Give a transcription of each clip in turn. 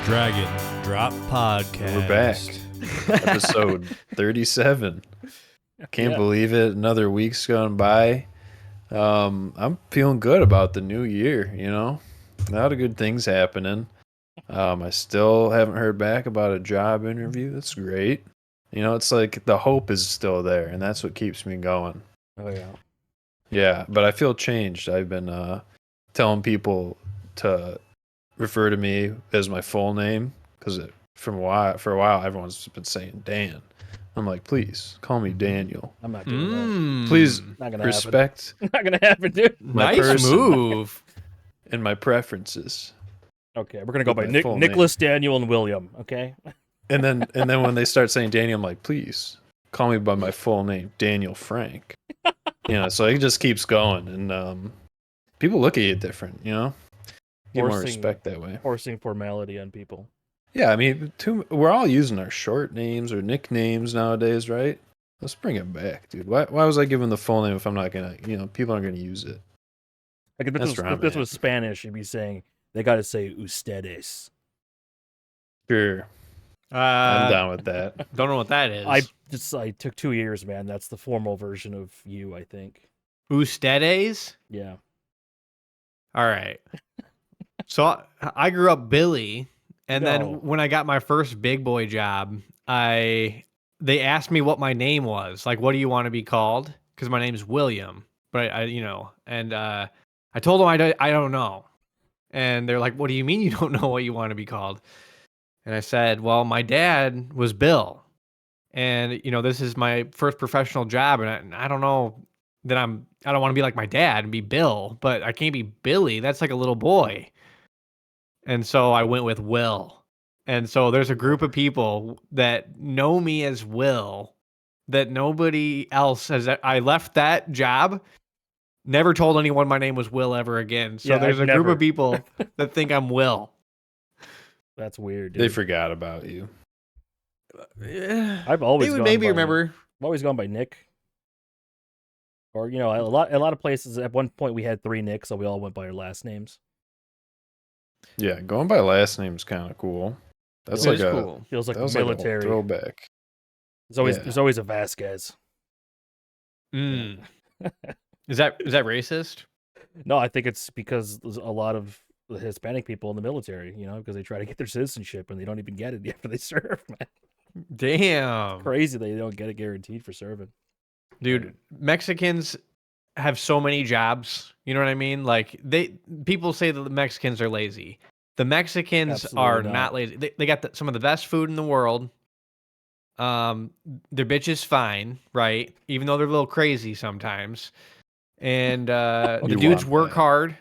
Dragon Drop Podcast. We're back. Episode 37. Can't believe it. Another week's gone by. I'm feeling good about the new year, you know? A lot of good things happening. I still haven't heard back about a job interview. That's great. You know, it's like the hope is still there, and that's what keeps me going. Oh, yeah. Yeah, but I feel changed. I've been telling people to refer to me as my full name because for a while everyone's been saying Dan. I'm like, please call me Daniel. I'm not doing that. Please Not gonna respect happen. Not gonna happen, dude. my Nice person move. and my preferences. Okay, we're gonna go With by my full Nicholas, Daniel, and William. Okay. And then when they start saying Daniel, I'm like, please call me by my full name, Daniel Frank. You know, so it just keeps going, and people look at you different. You know, get more respect that way. Forcing formality on people. Yeah, I mean, we're all using our short names or nicknames nowadays, right? Let's bring it back, dude. Why was I giving the full name if I'm not gonna, people aren't gonna use it? Like if this was Spanish, you'd be saying they got to say ustedes. Sure, I'm down with that. Don't know what that is. I took 2 years, man. That's the formal version of you, I think. Ustedes? Yeah. All right. So I grew up Billy, and then when I got my first big boy job, they asked me what my name was. Like, what do you want to be called? Because my name's William. But I told them I don't know. And they're like, what do you mean you don't know what you want to be called? And I said, well, my dad was Bill. And, this is my first professional job. And I don't know that I don't want to be like my dad and be Bill, but I can't be Billy. That's like a little boy. And so I went with Will. And so there's a group of people that know me as Will that nobody else has. I left that job, never told anyone my name was Will ever again. So there's a group of people that think I'm Will. That's weird, dude. They forgot about you. I've always They would gone maybe by, remember. I've always gone by Nick. Or a lot of places at one point we had 3 Nicks, so we all went by our last names. Yeah, going by last name is kind of cool. That's like cool. Feels like that military. Like a throwback. There's always a Vasquez. Mm. Is that racist? No, I think it's because there's a lot of the Hispanic people in the military, because they try to get their citizenship and they don't even get it after they serve, man. Damn. Crazy they don't get it guaranteed for serving. Dude, Mexicans have so many jobs. You know what I mean? Like people say that the Mexicans are lazy. The Mexicans are not lazy. They got some of the best food in the world. Their bitch is fine, right? Even though they're a little crazy sometimes. And the dudes work hard.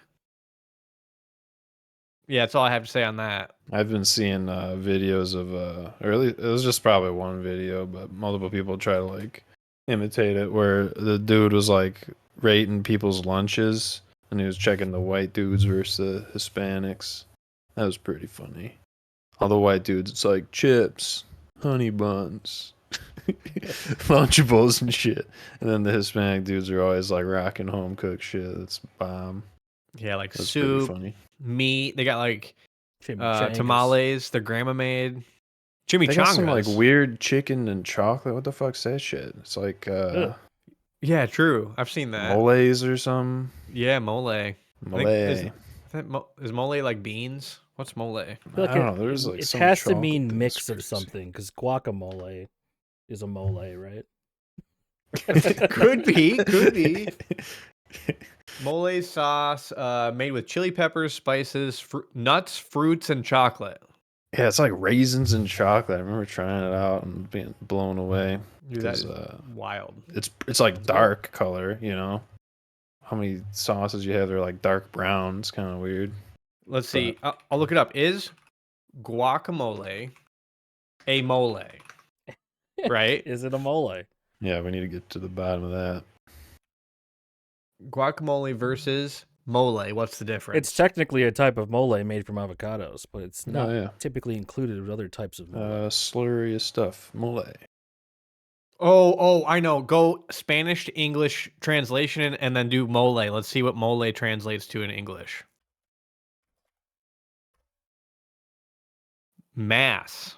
Yeah, that's all I have to say on that. I've been seeing videos of, or at least it was just probably one video, but multiple people try to like imitate it, where the dude was like rating people's lunches, and he was checking the white dudes versus the Hispanics. That was pretty funny. All the white dudes, it's like chips, honey buns, Lunchables and shit. And then the Hispanic dudes are always like rocking home cooked shit. That's bomb. Yeah, like That's soup, funny. meat. They got like Chimichangas. tamales. Their grandma made chimichangas. They got some like weird chicken and chocolate. What the fuck's that shit? It's like yeah, true. I've seen that. moles or something. Yeah, mole. Mole. Is mole like beans? What's mole? I feel like I don't know. There's like it some has to chocolate mean that's mix of crazy. something, because guacamole is a mole, right? Could be. Mole sauce made with chili peppers, spices, nuts, fruits, and chocolate. Yeah, it's like raisins and chocolate. I remember trying it out and being blown away. Dude, that 'Cause, is wild. It's like dark color, How many sauces you have? They're like dark brown. It's kind of weird. Let's see. I'll look it up. Is guacamole a mole? Right? Is it a mole? Yeah, we need to get to the bottom of that. Guacamole versus mole. What's the difference? It's technically a type of mole made from avocados, but it's not yeah. typically included with other types of mole. Slurry of stuff. Mole. Oh, I know. Go Spanish to English translation and then do mole. Let's see what mole translates to in English. Mass.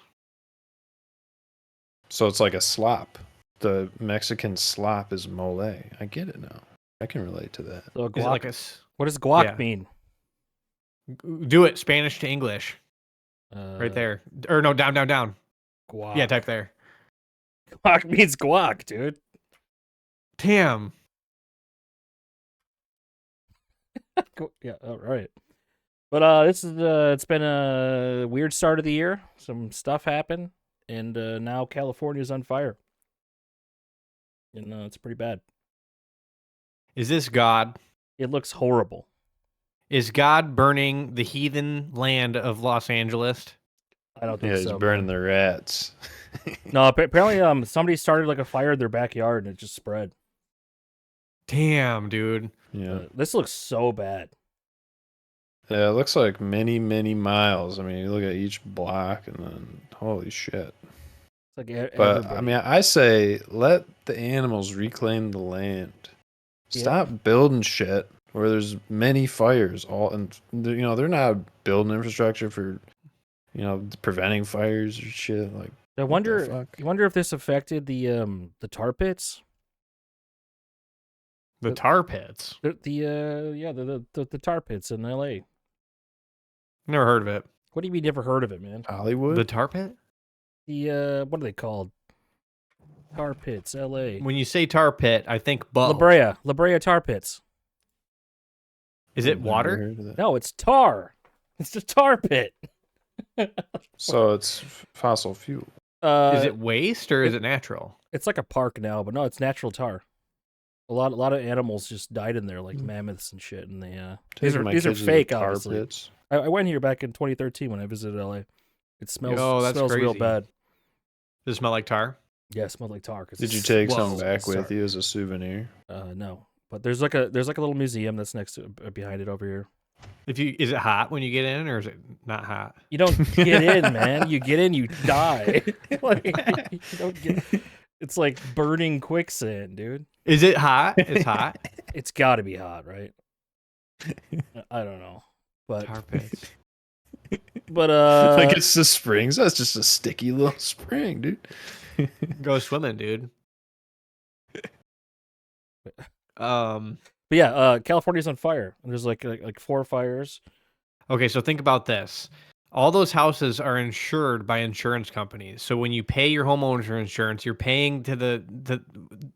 So it's like a slop. The Mexican slop is mole. I get it now. I can relate to that. So Is it guac, like what does guac yeah. mean? Do it Spanish to English. Right there. Or no, down. Guac. Yeah, type there. Guac means guac, dude. Damn. Yeah, all right. But this is it's been a weird start of the year. Some stuff happened, and now California's on fire. And it's pretty bad. Is this God? It looks horrible. Is God burning the heathen land of Los Angeles? I don't think so. Yeah, he's burning the rats. No, apparently somebody started like a fire in their backyard and it just spread. Damn, dude. Yeah. This looks so bad. Yeah, it looks like many, many miles. I mean, you look at each block and then, holy shit. It's like But, everybody. I mean, I say let the animals reclaim the land. Stop building shit where there's many fires. And they're not building infrastructure for, preventing fires or shit. Like, I wonder if this affected the tar pits. The tar pits. The tar pits in LA. Never heard of it. What do you mean never heard of it, man? Hollywood? The tar pit? The what are they called? Tar pits, LA. When you say tar pit, I think La Brea tar pits. Is it water? No, it's tar. It's a tar pit. So it's fossil fuel. Is it waste or is it natural? It's like a park now, but no, it's natural tar. A lot of animals just died in there, like mammoths and shit. And these are fake, obviously. Pits. I went here back in 2013 when I visited LA. It smells that's real crazy. bad. Does it smell like tar? Yeah, it smelled like tar. Did you take some back with you as a souvenir? No, but there's like a little museum that's next to behind it over here. Is it hot when you get in, or is it not hot? You don't get in, man. You get in, you die. You don't get. It's like burning quicksand, dude. Is it hot? It's hot. It's got to be hot, right? I don't know, but tar pits. But like it's the springs. That's just a sticky little spring, dude. Go swimming, dude. But yeah, California's on fire. There's like 4 fires. Okay, so think about this. All those houses are insured by insurance companies. So when you pay your homeowner's insurance, you're paying to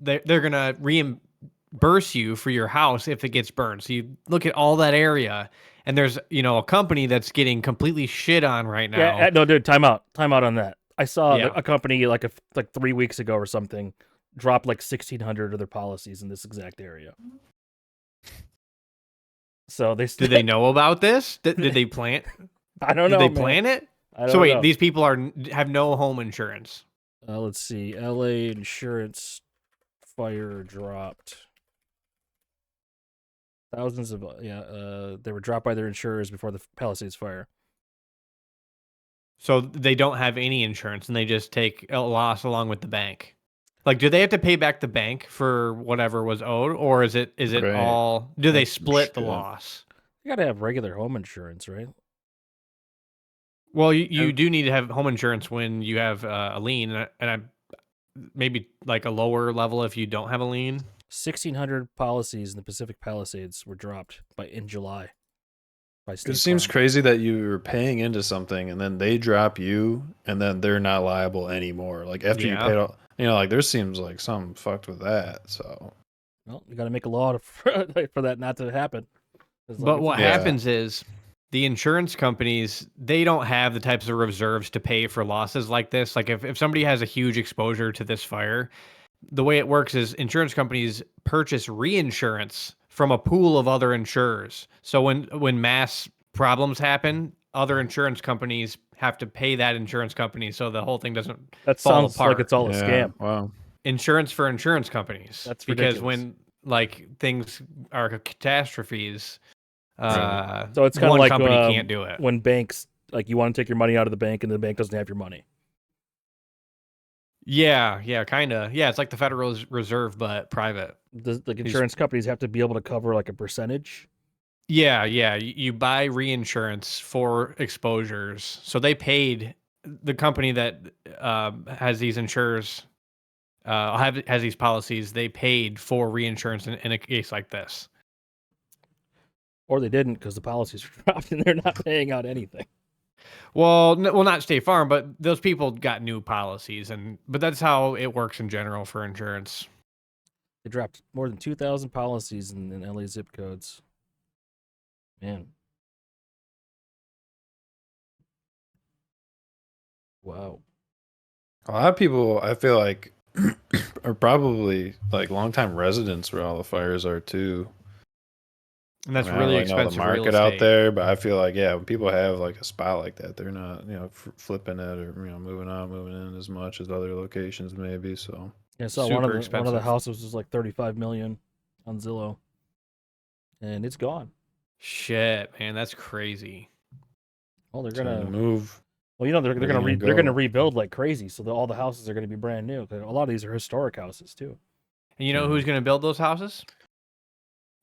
they're gonna reimburse you for your house if it gets burned. So you look at all that area, and there's a company that's getting completely shit on right now. Yeah, no, dude, time out on that. I saw a company like 3 weeks ago or something drop like 1,600 of their policies in this exact area. So did they know about this? Did they plan? I don't know. Did they plan it? So wait, these people have no home insurance. Let's see. LA insurance fire dropped. Thousands of they were dropped by their insurers before the Palisades fire. So they don't have any insurance, and they just take a loss along with the bank. Like, do they have to pay back the bank for whatever was owed, or is it Right. all? Do they split the loss? You got to have regular home insurance, right? Well, you do need to have home insurance when you have a lien, and maybe like a lower level if you don't have a lien. 1,600 policies in the Pacific Palisades were dropped in July. It seems crazy that you were paying into something and then they drop you and then they're not liable anymore. Like after you paid all, like there seems like something fucked with that. So, well, you got to make a law for that not to happen. But what happens is the insurance companies, they don't have the types of reserves to pay for losses like this. Like if somebody has a huge exposure to this fire, the way it works is insurance companies purchase reinsurance from a pool of other insurers. So when mass problems happen, other insurance companies have to pay that insurance company so the whole thing doesn't fall apart. Sounds like it's all a scam. Wow. Insurance for insurance companies. That's because ridiculous. when like things are catastrophes, so it's kind of one like company can't do it. When banks, like you want to take your money out of the bank and the bank doesn't have your money. Yeah, kind of. Yeah, it's like the Federal Reserve, but private. The insurance companies have to be able to cover like a percentage. Yeah. You buy reinsurance for exposures. So they paid the company that has these insurers has these policies, they paid for reinsurance in a case like this. Or they didn't because the policies were dropped and they're not paying out anything. Well, not State Farm, but those people got new policies, but that's how it works in general for insurance. They dropped more than 2,000 policies in LA zip codes. Man. Wow. A lot of people, I feel like, are probably like longtime residents where all the fires are too. And that's I mean, really I don't really expensive know the real market estate out there, but I feel like, yeah, when people have like a spot like that, they're not, flipping it or moving out, moving in as much as other locations maybe. So yeah, so one of the houses was like 35 million on Zillow, and it's gone. Shit, man, that's crazy. Well, they're gonna move. Well, they're gonna rebuild like crazy, so all the houses are gonna be brand new. A lot of these are historic houses too. And you know who's gonna build those houses?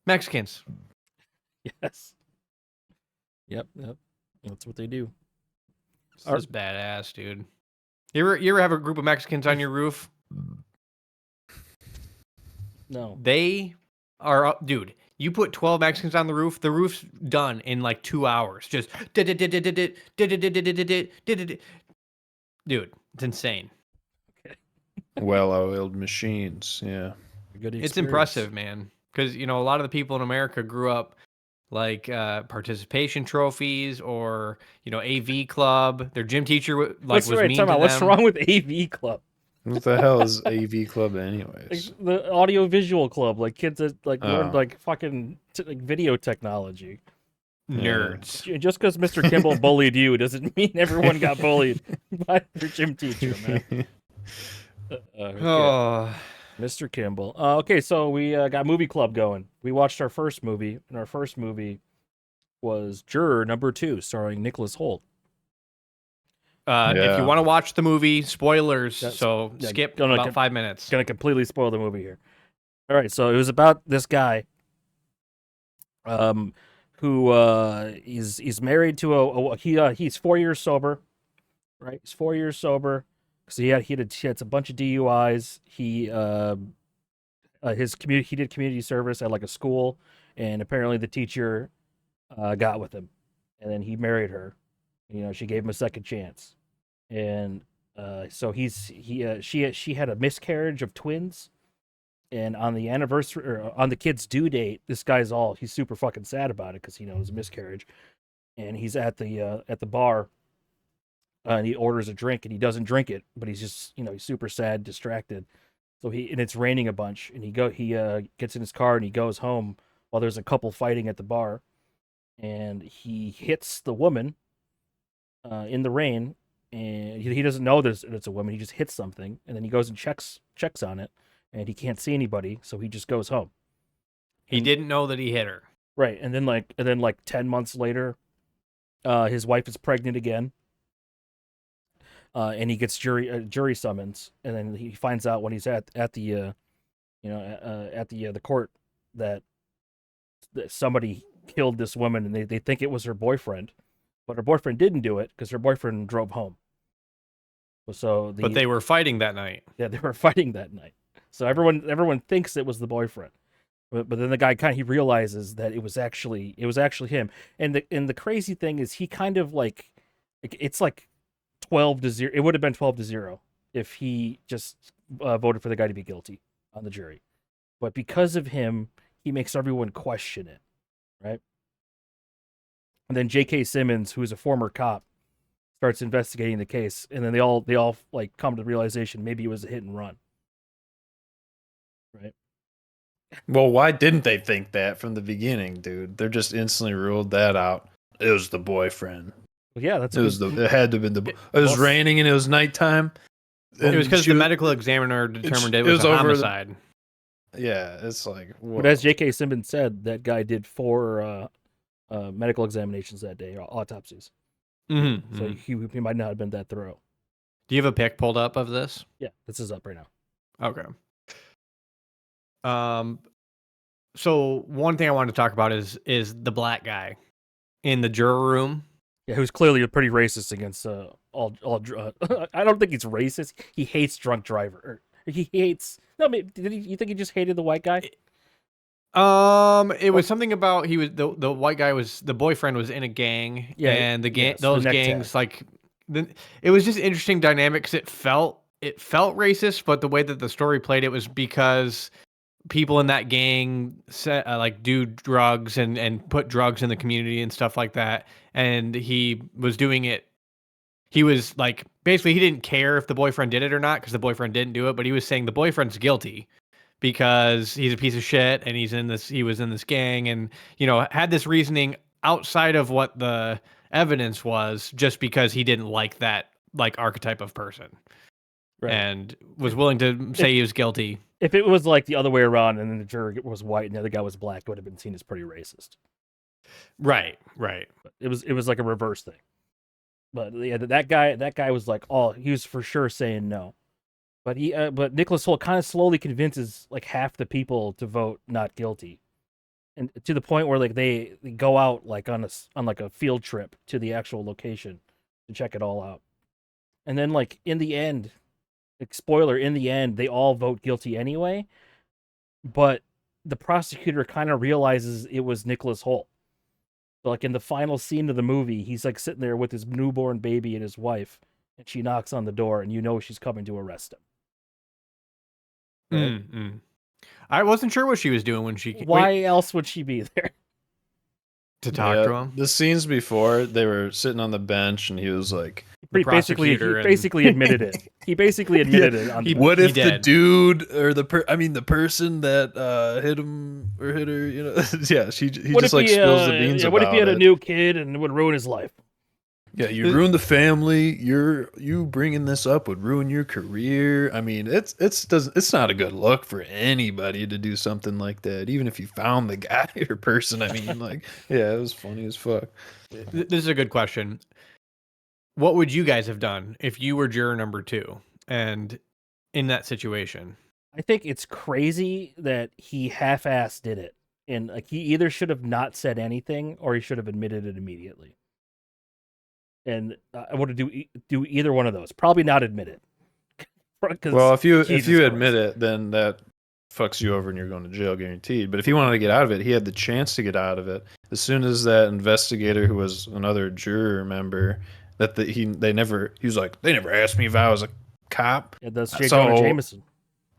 Mexicans. Yes. Yep. That's what they do. This is badass, dude. You ever have a group of Mexicans on your roof? No. They are up, dude. You put 12 Mexicans on the roof's done in like 2 hours. Just dude, it's insane. Okay. Well-oiled machines, yeah. Good experience. It's impressive, man. Because a lot of the people in America grew up like participation trophies or AV club. Their gym teacher was mean to them. What's wrong with AV club? What the hell is AV club anyways? Like the audio visual club, like kids that learn like fucking video technology. Nerds. Yeah. Just because Mr. Kimball bullied you doesn't mean everyone got bullied by their gym teacher, man. Okay. Oh, Mr. Kimball. Okay, so we got movie club going. We watched our first movie, and our first movie was Juror number 2, starring Nicholas Hoult. If you want to watch the movie, spoilers, skip about 5 minutes. Gonna completely spoil the movie here. All right, so it was about this guy, who he's married to he's 4 years sober, right? He's 4 years sober because he had a bunch of DUIs. He did community service at like a school, and apparently the teacher got with him, and then he married her. She gave him a second chance. And so she had a miscarriage of twins, and on the anniversary or on the kid's due date, this guy's he's super fucking sad about it because it was a miscarriage, and he's at the bar, and he orders a drink and he doesn't drink it, but he's just he's super sad, distracted. So and it's raining a bunch, and he gets in his car and he goes home while there's a couple fighting at the bar, and he hits the woman in the rain. And he doesn't know that it's a woman. He just hits something, and then he goes and checks on it, and he can't see anybody, so he just goes home. He didn't know that he hit her. Right, and then like 10 months later, his wife is pregnant again, and he gets jury summons, and then he finds out when he's at the court that somebody killed this woman, and they think it was her boyfriend. But her boyfriend didn't do it because her boyfriend drove home. But they were fighting that night. Yeah, they were fighting that night. So everyone thinks it was the boyfriend, but then the guy he realizes that it was actually him. And the crazy thing is he kind of it's like 12-0. It would have been 12-0 if he just voted for the guy to be guilty on the jury. But because of him, he makes everyone question it, right? And then J.K. Simmons, who is a former cop, starts investigating the case, and then they all come to the realization maybe it was a hit and run. Right? Well, why didn't they think that from the beginning, dude? They're just instantly ruled that out. It was the boyfriend. Well, yeah, it had to have been it was raining and it was nighttime. It was because the medical examiner determined it was a homicide. Yeah, it's like. Whoa. But as J.K. Simmons said, that guy did 4 medical examinations that day, autopsies. Mm-hmm. So he might not have been that thorough. Do you have a pic pulled up of this? Yeah, this is up right now. Okay. So one thing I wanted to talk about is the black guy in the juror room. Yeah, who's clearly pretty racist against all. I don't think he's racist. He hates drunk driver. He hates. No, you think he just hated the white guy? It was something about he was the white guy was the boyfriend was in a gang, Yeah, and the gang yes, those the neck gangs tag. it was just interesting dynamic because it felt racist, but the way that the story played it was because people in that gang like do drugs and put drugs in the community and stuff like that, and he was doing it. He was like basically he didn't care if the boyfriend did it or not because the boyfriend didn't do it, but he was saying the boyfriend's guilty because he's a piece of shit and he was in this gang and had this reasoning outside of what the evidence was just because he didn't like that like archetype of person. Right. And was willing to say he was guilty. If it was like the other way around and then the juror was white and the other guy was black, it would have been seen as pretty racist. Right. But it was like a reverse thing. But yeah, that guy was like, he was for sure saying no. But Nicholas Hoult kind of slowly convinces like half the people to vote not guilty, and to the point where like they go out like on like a field trip to the actual location to check it all out, and then like in the end, like, spoiler, in the end they all vote guilty anyway, but the prosecutor kind of realizes it was Nicholas Hoult. So, like in the final scene of the movie, he's like sitting there with his newborn baby and his wife, and she knocks on the door, and she's coming to arrest him. Right? I wasn't sure what she was doing when she. Why else would she be there? To talk to him. The scenes before, they were sitting on the bench, and he was like, he basically admitted it. He basically admitted it. What if the dude or the person that hit him or hit her, yeah, he just like spills the beans about it. What if he had a new kid and it would ruin his life? Yeah, you ruined the family. You bringing this up would ruin your career. I mean, it's not a good look for anybody to do something like that, even if you found the guy or person. I mean, like, yeah, it was funny as fuck. This is a good question. What would you guys have done if you were juror number 2 and in that situation? I think it's crazy that he half-assed did it, and like he either should have not said anything or he should have admitted it immediately. And I want to do either one of those. Probably not admit it. Well, if you admit it, then that fucks you over and you're going to jail guaranteed. But if he wanted to get out of it, he had the chance to get out of it. As soon as that investigator, who was another juror member, he was like, they never asked me if I was a cop. Yeah, that's J. Jonah Jameson.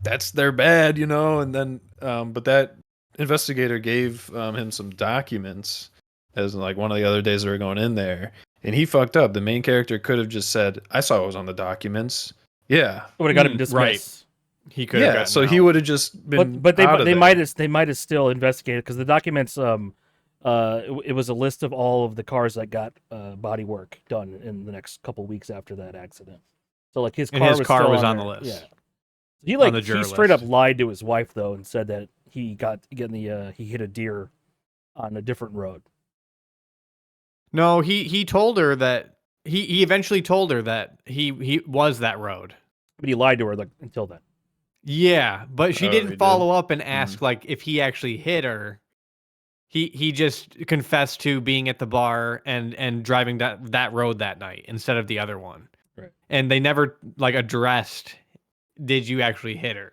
That's their bad, And then, but that investigator gave him some documents as like one of the other days they were going in there. And he fucked up. The main character could have just said, I saw it was on the documents. Yeah. It would have got him dismissed. Right. He could have so out. He would have just been But they might have still investigated because the documents it was a list of all of the cars that got body work done in the next couple of weeks after that accident. So like his car was on the list. Yeah. He straight up lied to his wife though and said that he hit a deer on a different road. No, he told her that he eventually told her that he was that road. But he lied to her until then. Yeah, but she didn't follow up and ask like if he actually hit her. He just confessed to being at the bar and driving that road that night instead of the other one. Right. And they never like addressed, did you actually hit her?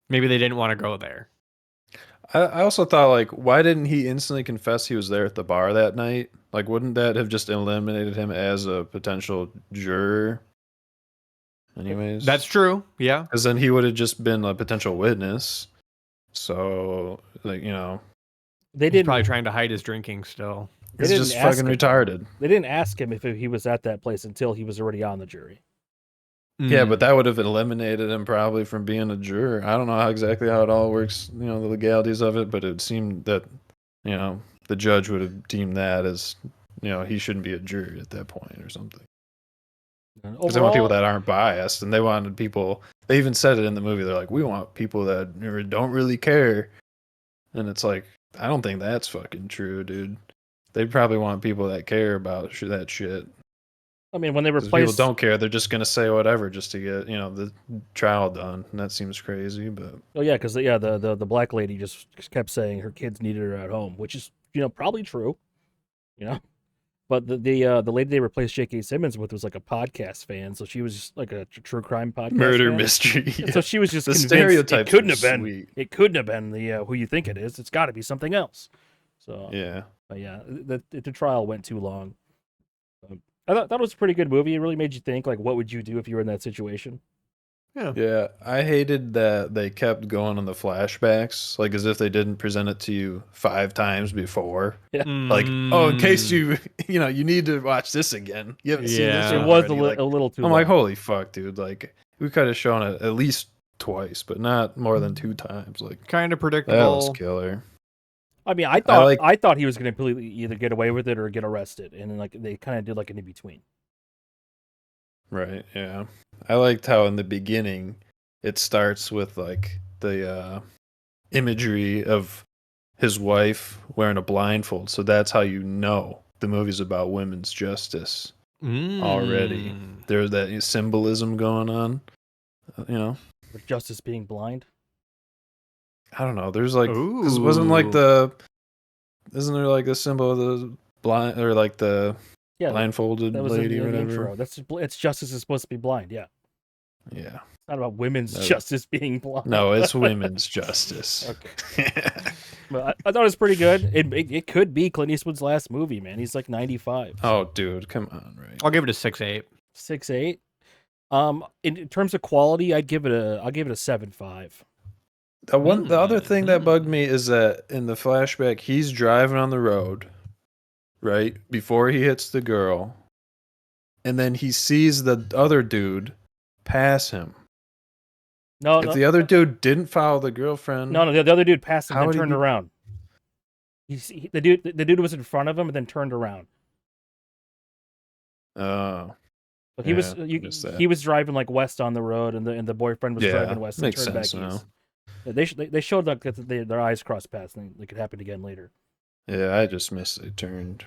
Maybe they didn't want to go there. I also thought, like, why didn't he instantly confess he was there at the bar that night? Like, wouldn't that have just eliminated him as a potential juror? Anyways. That's true, yeah. Because then he would have just been a potential witness. So, like, He's probably trying to hide his drinking still. It's just fucking retarded. They didn't ask him if he was at that place until he was already on the jury. Yeah, but that would have eliminated him probably from being a juror. I don't know exactly how it all works, the legalities of it, but it seemed that, the judge would have deemed that as, he shouldn't be a juror at that point or something. Because they want people that aren't biased, and they wanted people, they even said it in the movie, they're like, we want people that don't really care. And it's like, I don't think that's fucking true, dude. They probably want people that care about that shit. I mean, when they replace people don't care, they're just gonna say whatever just to get the trial done, and that seems crazy. But because the black lady just kept saying her kids needed her at home, which is probably true, But the lady they replaced J.K. Simmons with was like a podcast fan, so she was just like a true crime podcast Murder fan. mystery. And so she was just the convinced stereotypes it couldn't are have been. sweet. It couldn't have been the who you think it is. It's got to be something else. So Yeah. but yeah, the trial went too long. I thought that was a pretty good movie. It really made you think, like, what would you do if you were in that situation? Yeah, I hated that they kept going on the flashbacks, like as if they didn't present it to you 5 times before. Yeah. Like, oh, in case you need to watch this again. You haven't seen this. Yeah. It was already. a little too I'm long. like, holy fuck, dude! Like, we could have shown it at least twice, but not more than 2 times. Like, Kind of that predictable. was killer. I mean, I thought he was going to completely either get away with it or get arrested, and then like they kind of did like an in between. Right. Yeah. I liked how in the beginning it starts with like the imagery of his wife wearing a blindfold, so that's how you know the movie's about women's justice. Already there's that symbolism going on, With justice being blind. I don't know, there's like, because wasn't like isn't there like a symbol of the blind, or like the blindfolded that was lady in or the whatever? intro. It's justice is supposed to be blind. Yeah, Yeah, it's not about women's justice being blind. no, it's women's justice. Okay. But I thought it was pretty good. It could be Clint Eastwood's last movie, man. He's like 95. Oh, dude, come on, right? I'll give it a 6.8. 6.8. In terms of quality, I'll give it a 7.5. The other thing that bugged me is that in the flashback, he's driving on the road, right, before he hits the girl, and then he sees the other dude pass him. If the other dude didn't follow the girlfriend, no, the other dude passed him how and would then he turned around. The dude was in front of him and then turned around. Oh, But yeah, he was driving like west on the road, and the boyfriend was driving west and makes turned back sense east. They showed like that their eyes crossed paths, and it could happen again later. Yeah, I just missed they turned.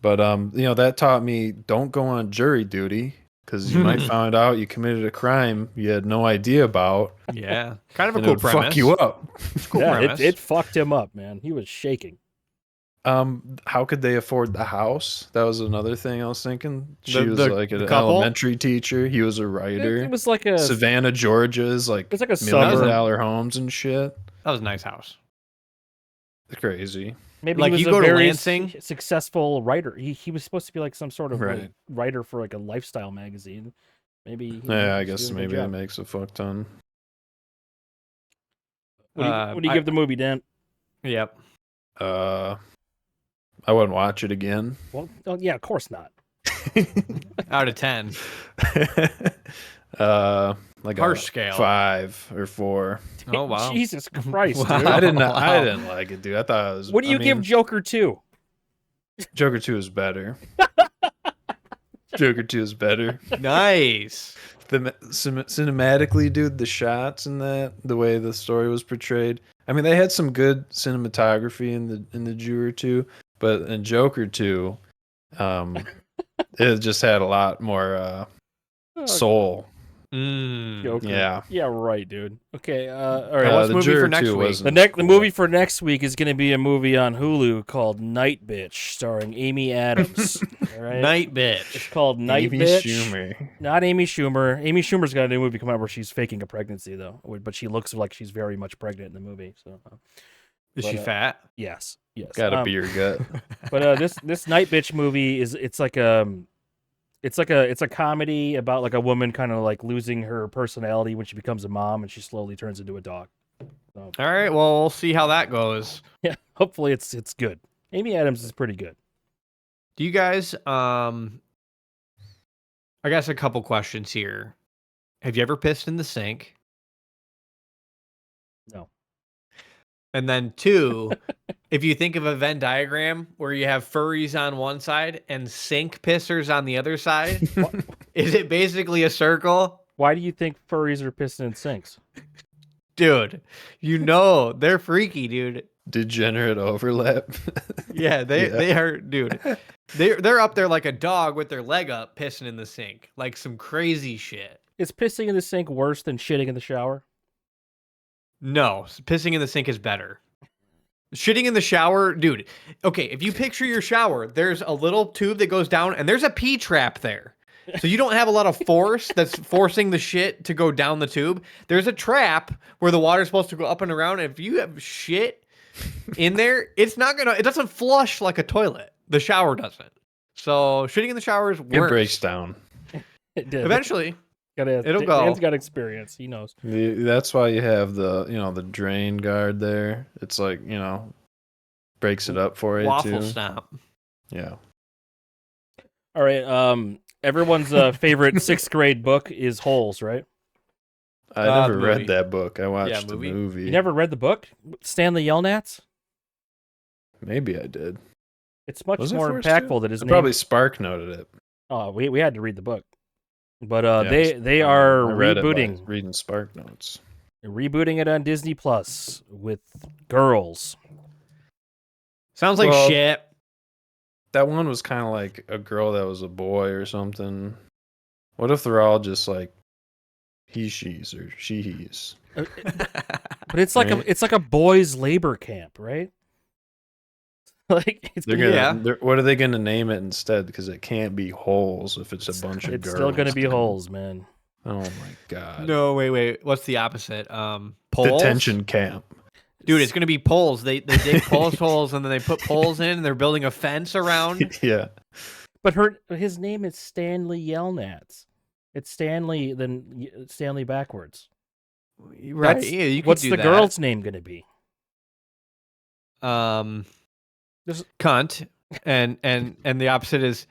But that taught me, don't go on jury duty, because you might find out you committed a crime you had no idea about. Yeah, kind of a and cool it would premise. fuck you up. Cool premise. It fucked him up, man. He was shaking. How could they afford the house? That was another thing I was thinking. She was like an couple? elementary teacher. He was a writer. It was like a Savannah, Georgia's like it's like a $1 million suburb. homes and shit. That was a nice house. It's crazy. Maybe like, he was you a go to very Lansing? successful writer. He was supposed to be like some sort of Right. like writer for like a lifestyle magazine. Maybe. Yeah, I he's guess doing a maybe good that job. makes a fuck ton. What do you give the movie, Dan? Yep. I wouldn't watch it again. Well, yeah, of course not. Out of 10. Like Harsh a scale. 5 or 4. Oh, wow. Jesus Christ, Wow. dude. I didn't like it, dude. I thought it was. What do you give Joker 2? Joker 2 is better. Joker 2 is better. Nice. Cinematically, dude, the shots and the way the story was portrayed. I mean, they had some good cinematography in the Joker 2, but in Joker 2, it just had a lot more soul. Joker. Yeah, right, dude. Okay, all right. What's the movie Joker for next 2 week? wasn't The cool. movie for next week is going to be a movie on Hulu called Night Bitch, starring Amy Adams. All right? Night It's Bitch. called Night Amy Bitch. Schumer. Not Amy Schumer. Amy Schumer's got a new movie coming out where she's faking a pregnancy, though. But she looks like she's very much pregnant in the movie. So, Is she fat? yes. Got a beer gut. But this Night Bitch movie it's a comedy about like a woman kind of like losing her personality when she becomes a mom and she slowly turns into a dog. So, All right. Well, we'll see how that goes. yeah, hopefully it's good. Amy Adams is pretty good. Do you guys, I guess a couple questions here. Have you ever pissed in the sink? No. And then 2, if you think of a Venn diagram where you have furries on one side and sink pissers on the other side, is it basically a circle? Why do you think furries are pissing in sinks? Dude, they're freaky, dude. Degenerate overlap. Yeah, they are, dude. They're up there like a dog with their leg up pissing in the sink. Like some crazy shit. Is pissing in the sink worse than shitting in the shower? No, pissing in the sink is better. Shitting in the shower, dude. Okay, if you picture your shower, there's a little tube that goes down, and there's a pee trap there. So you don't have a lot of force that's forcing the shit to go down the tube. There's a trap where the water's supposed to go up and around. And if you have shit in there, it doesn't flush like a toilet. The shower doesn't. So shitting in the shower is worse. It breaks down. It did. Eventually. It'll go. Dan's got experience. He knows. That's why you have the drain guard there. It's like, breaks it up for you Waffle too. stop. Yeah. All right. Everyone's favorite 6th grade book is Holes, right? I never read that book. I watched the movie. You never read the book? Stanley Yelnats? Maybe I did. It's much more impactful than his name. Probably Spark noted it. Oh, we had to read the book. But they are rebooting. Reading Spark Notes. They're rebooting it on Disney Plus with girls. Sounds like shit. That one was kind of like a girl that was a boy or something. What if they're all just like he, she's, or she, he's? But it's like it's like a boys' labor camp, right? Like what are they gonna name it instead? Because it can't be Holes if it's a bunch of girls. It's still gonna be Holes, man. Oh my god. No, wait. What's the opposite? Poles? Detention camp. Dude, it's gonna be poles. They dig post holes and then they put poles in and they're building a fence around. Yeah. But his name is Stanley Yelnats. It's Stanley, then Stanley backwards. Right. Yeah, you could what's do the that. girl's name gonna be? Cunt. And the opposite is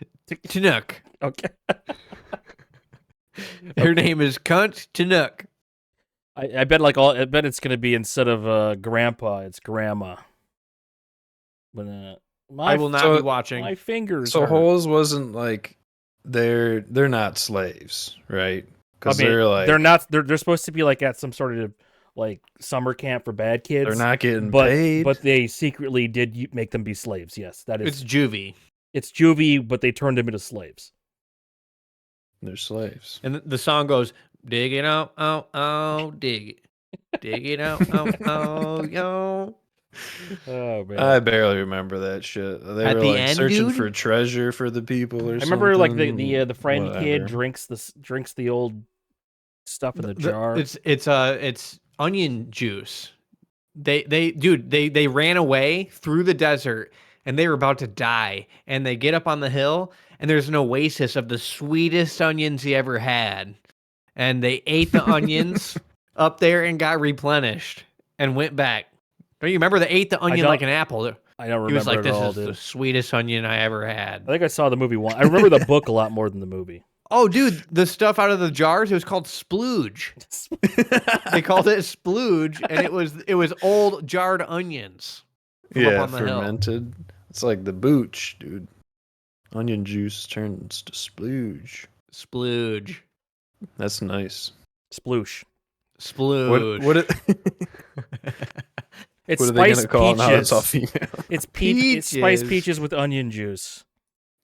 Chinook. Okay. Her name is Cunt Chinook. I bet I bet it's gonna be, instead of grandpa, it's grandma. But I will not be watching. My fingers. So Holes wasn't like they're not slaves, right? Because they're supposed to be like at some sort of like summer camp for bad kids. They're not getting paid, but they secretly did make them be slaves. Yes, that is. It's juvie. It's juvie, but they turned them into slaves. They're slaves. And the song goes, dig it out, oh, dig it. Dig it out, oh, yo. Oh, man. I barely remember that shit. They At were the like end, searching dude? for treasure for the people or something. I remember like the friend Whatever. kid drinks the old stuff in the jar. It's onion juice. They ran away through the desert and they were about to die, and they get up on the hill and there's an oasis of the sweetest onions he ever had, and they ate the onions up there and got replenished and went back. Don't you remember? They ate the onion like an apple. I don't remember. He was like, "This is dude. the sweetest onion I ever had." I think I saw the movie once. I remember the book a lot more than the movie. Oh, dude, the stuff out of the jars, it was called splooge. They called it splooge, and it was old jarred onions. Yeah, fermented. Hill. It's like the booch, dude. Onion juice turns to splooge. Splooge. That's nice. Sploosh. Splooge. What it's what are they gonna call it now? It's all female. It's It's spiced peaches with onion juice.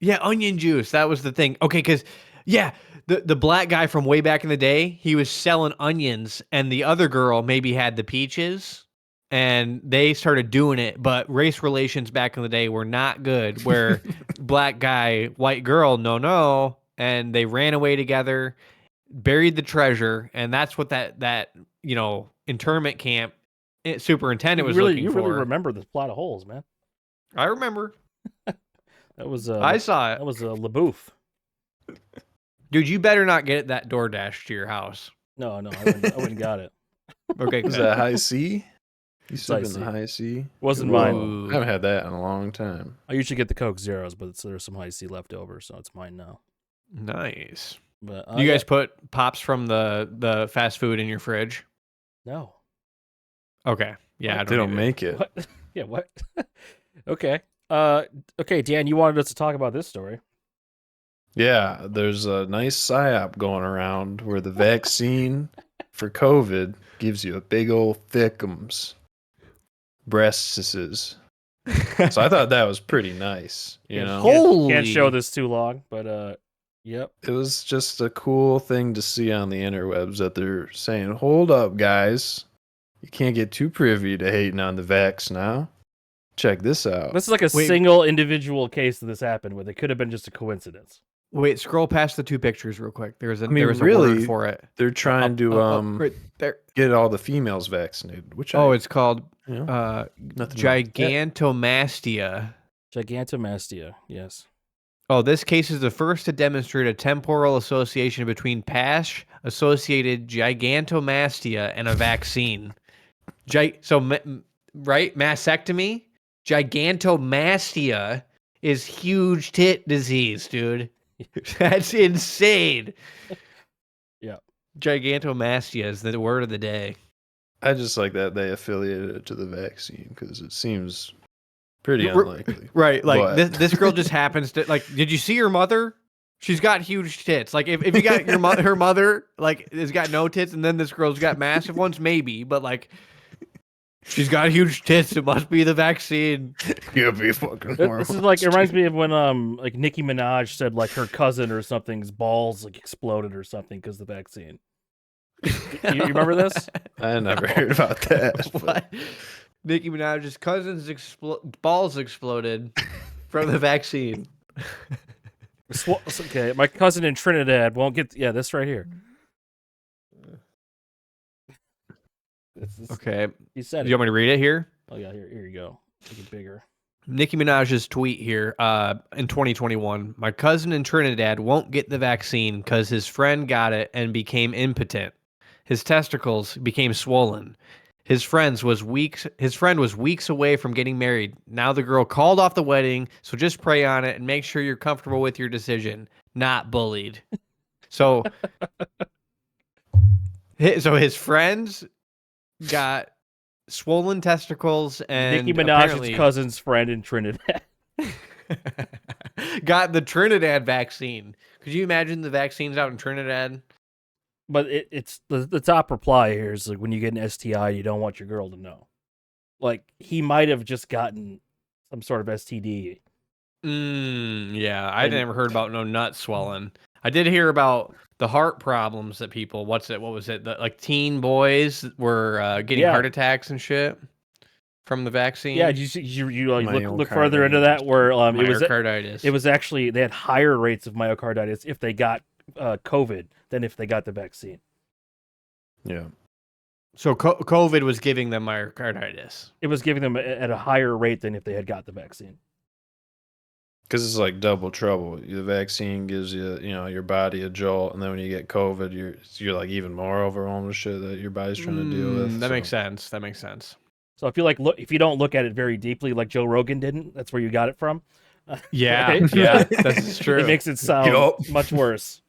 Yeah, onion juice. That was the thing. Okay, because the black guy from way back in the day, he was selling onions, and the other girl maybe had the peaches, and they started doing it. But race relations back in the day were not good. Where black guy, white girl, no, and they ran away together, buried the treasure, and that's what that internment camp superintendent was looking for. You really remember the plot of Holes, man. I remember. That was I saw it. That was LaBouffe. Dude, you better not get that DoorDash to your house. No, I wouldn't got it. Okay, is that High C? You sleep in the High High C? Wasn't Whoa. mine. I haven't had that in a long time. I usually get the Coke Zeros, but there's some High C left over, so it's mine now. Nice. But you guys put pops from the fast food in your fridge? No. Okay. Yeah, they don't make it. What? Yeah, what? Okay. Okay, Dan, you wanted us to talk about this story. Yeah, there's a nice psyop going around where the vaccine for COVID gives you a big old thickums breastises. So I thought that was pretty nice. You know, can't show this too long, but yep. It was just a cool thing to see on the interwebs that they're saying, "Hold up, guys, you can't get too privy to hating on the vax now." check this out. This is like a single individual case that this happened with. It could have been just a coincidence. Wait, scroll past the 2 pictures real quick. There was a really, word for it. They're trying to right there. get all the females vaccinated. Which it's called gigantomastia. Gigantomastia, yes. Oh, this case is the first to demonstrate a temporal association between PASH-associated gigantomastia and a vaccine. Mastectomy? Gigantomastia is huge tit disease, dude. That's insane. Yeah. Gigantomastia is the word of the day. I just like that they affiliated it to the vaccine because it seems pretty unlikely. Right. Like this girl just happens to did you see her mother? She's got huge tits. Like if you got her mother has got no tits and then this girl's got massive ones, maybe, but she's got huge tits. It must be the vaccine. You'll be fucking horrible. This is it reminds me of when Nicki Minaj said her cousin or something's balls exploded or something because of the vaccine. You remember this? I never heard about that. What? Nicki Minaj's cousin's balls exploded from the vaccine. Okay, my cousin in Trinidad won't get this right here. Okay. You said Do you want me to read it here? Oh yeah, here you go. Make it bigger. Nicki Minaj's tweet here in 2021. My cousin in Trinidad won't get the vaccine because his friend got it and became impotent. His testicles became swollen. His friend was weeks away from getting married. Now the girl called off the wedding, so just pray on it and make sure you're comfortable with your decision. Not bullied. So his friends got swollen testicles and Nicki Minaj's cousin's friend in Trinidad got the Trinidad vaccine. Could you imagine the vaccines out in Trinidad? But it's the top reply here is when you get an STI, you don't want your girl to know. He might have just gotten some sort of STD. Yeah, I never heard about no nut swelling. I did hear about the heart problems that people. What was it? Teen boys were getting heart attacks and shit from the vaccine. Yeah, you look further into that where myocarditis. It was actually they had higher rates of myocarditis if they got COVID than if they got the vaccine. Yeah. So COVID was giving them myocarditis. It was giving them at a higher rate than if they had got the vaccine. Because it's like double trouble. The vaccine gives you, your body a jolt, and then when you get COVID, you're even more overwhelmed with shit that your body's trying to deal with. That makes sense. That makes sense. So if you don't look at it very deeply, like Joe Rogan didn't, that's where you got it from. Yeah, right? Yeah, that's true. It makes it sound much worse.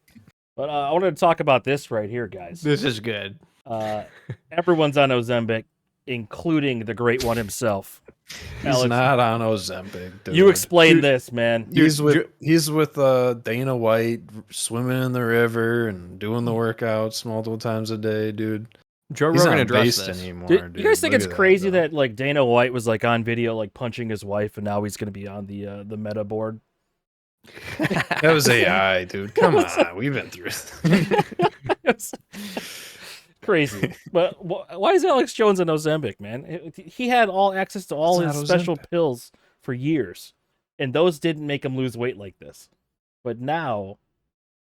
But I wanted to talk about this right here, guys. This is good. Everyone's on Ozempic, including the great one himself. He's not on Ozempic, dude. You explain this, man. He's with Dana White, swimming in the river and doing the workouts multiple times a day, dude. Joe Rogan addressed this anymore. Dude, you guys think it's crazy that Dana White was on video punching his wife, and now he's going to be on the Meta board? That was AI, dude. Come on, we've been through this. Crazy. But why is Alex Jones on Ozempic, man? He had all access to all his special pills for years, and those didn't make him lose weight like this. But now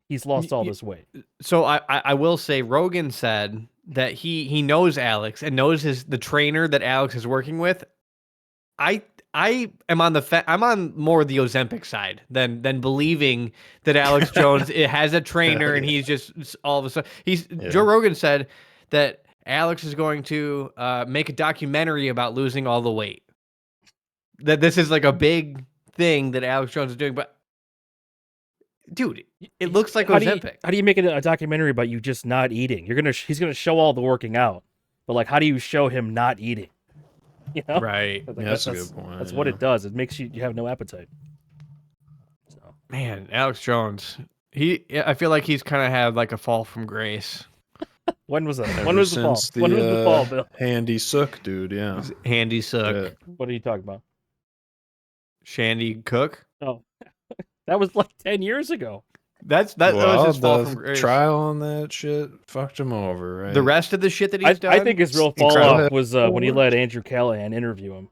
he's lost all this weight. So I will say Rogan said that he knows Alex and knows the trainer that Alex is working with. I am on I'm on more the Ozempic side than believing that Alex Jones has a trainer and he's just all of a sudden Joe Rogan said that Alex is going to make a documentary about losing all the weight. That this is a big thing that Alex Jones is doing, but dude, it looks like Ozempic. How do you make it a documentary about you just not eating? He's gonna show all the working out, but how do you show him not eating? Right. That's a good point. That's what it does. It makes you have no appetite. So. Man, Alex Jones. I feel like he's kind of had a fall from grace. When was that? When was the fall? When was the fall, Bill? Handy Sook, dude. Yeah. Handy Sook. Yeah. What are you talking about? Shandy Cook. Oh, that was 10 years ago. That was his fall from grace. Trial on that shit fucked him over, right? The rest of the shit that he's done. I think his real fall off was when he let Andrew Callahan interview him.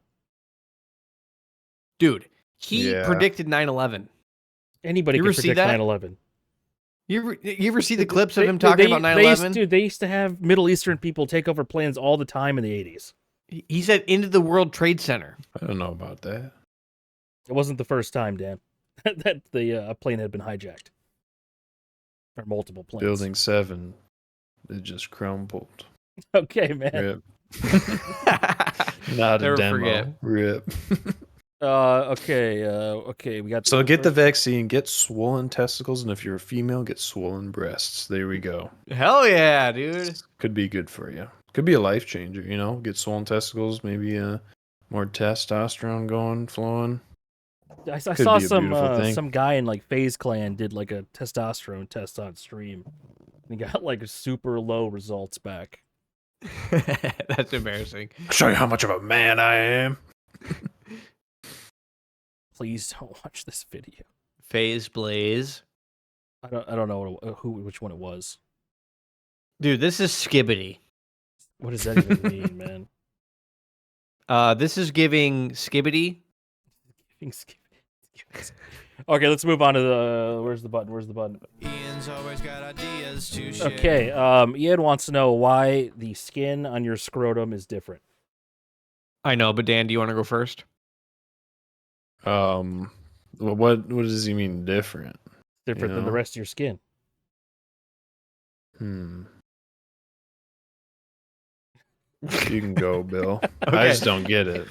Dude, he Yeah. predicted 9/11. Anybody You can ever see predict that? 9/11. You ever see the clips of him talking about 9/11? Dude, they used to have Middle Eastern people take over planes all the time in the 80s. He said into the World Trade Center. I don't know about that. It wasn't the first time, Dan, that the plane had been hijacked. Or multiple planes. Building 7, it just crumbled. Okay, man. Rip. Not Never a demo. forget. Rip. Okay. We got. So get the vaccine, get swollen testicles, and if you're a female, get swollen breasts. There we go. Hell yeah, dude. Could be good for you. Could be a life changer, Get swollen testicles, maybe more testosterone flowing. I Could saw be a beautiful thing. some guy in like FaZe Clan did like a testosterone test on stream. And he got like super low results back. That's embarrassing. I'll show you how much of a man I am. Please don't watch this video. FaZe Blaze. I don't know which one it was. Dude, this is Skibbity. What does that even mean, man? This is giving Skibbity. Okay, let's move on to the. Where's the button? Ian's always got ideas to share. Okay, Ian wants to know why the skin on your scrotum is different. I know, but Dan, do you want to go first? What does he mean different? Different than the rest of your skin. You can go, Bill. Okay. I just don't get it,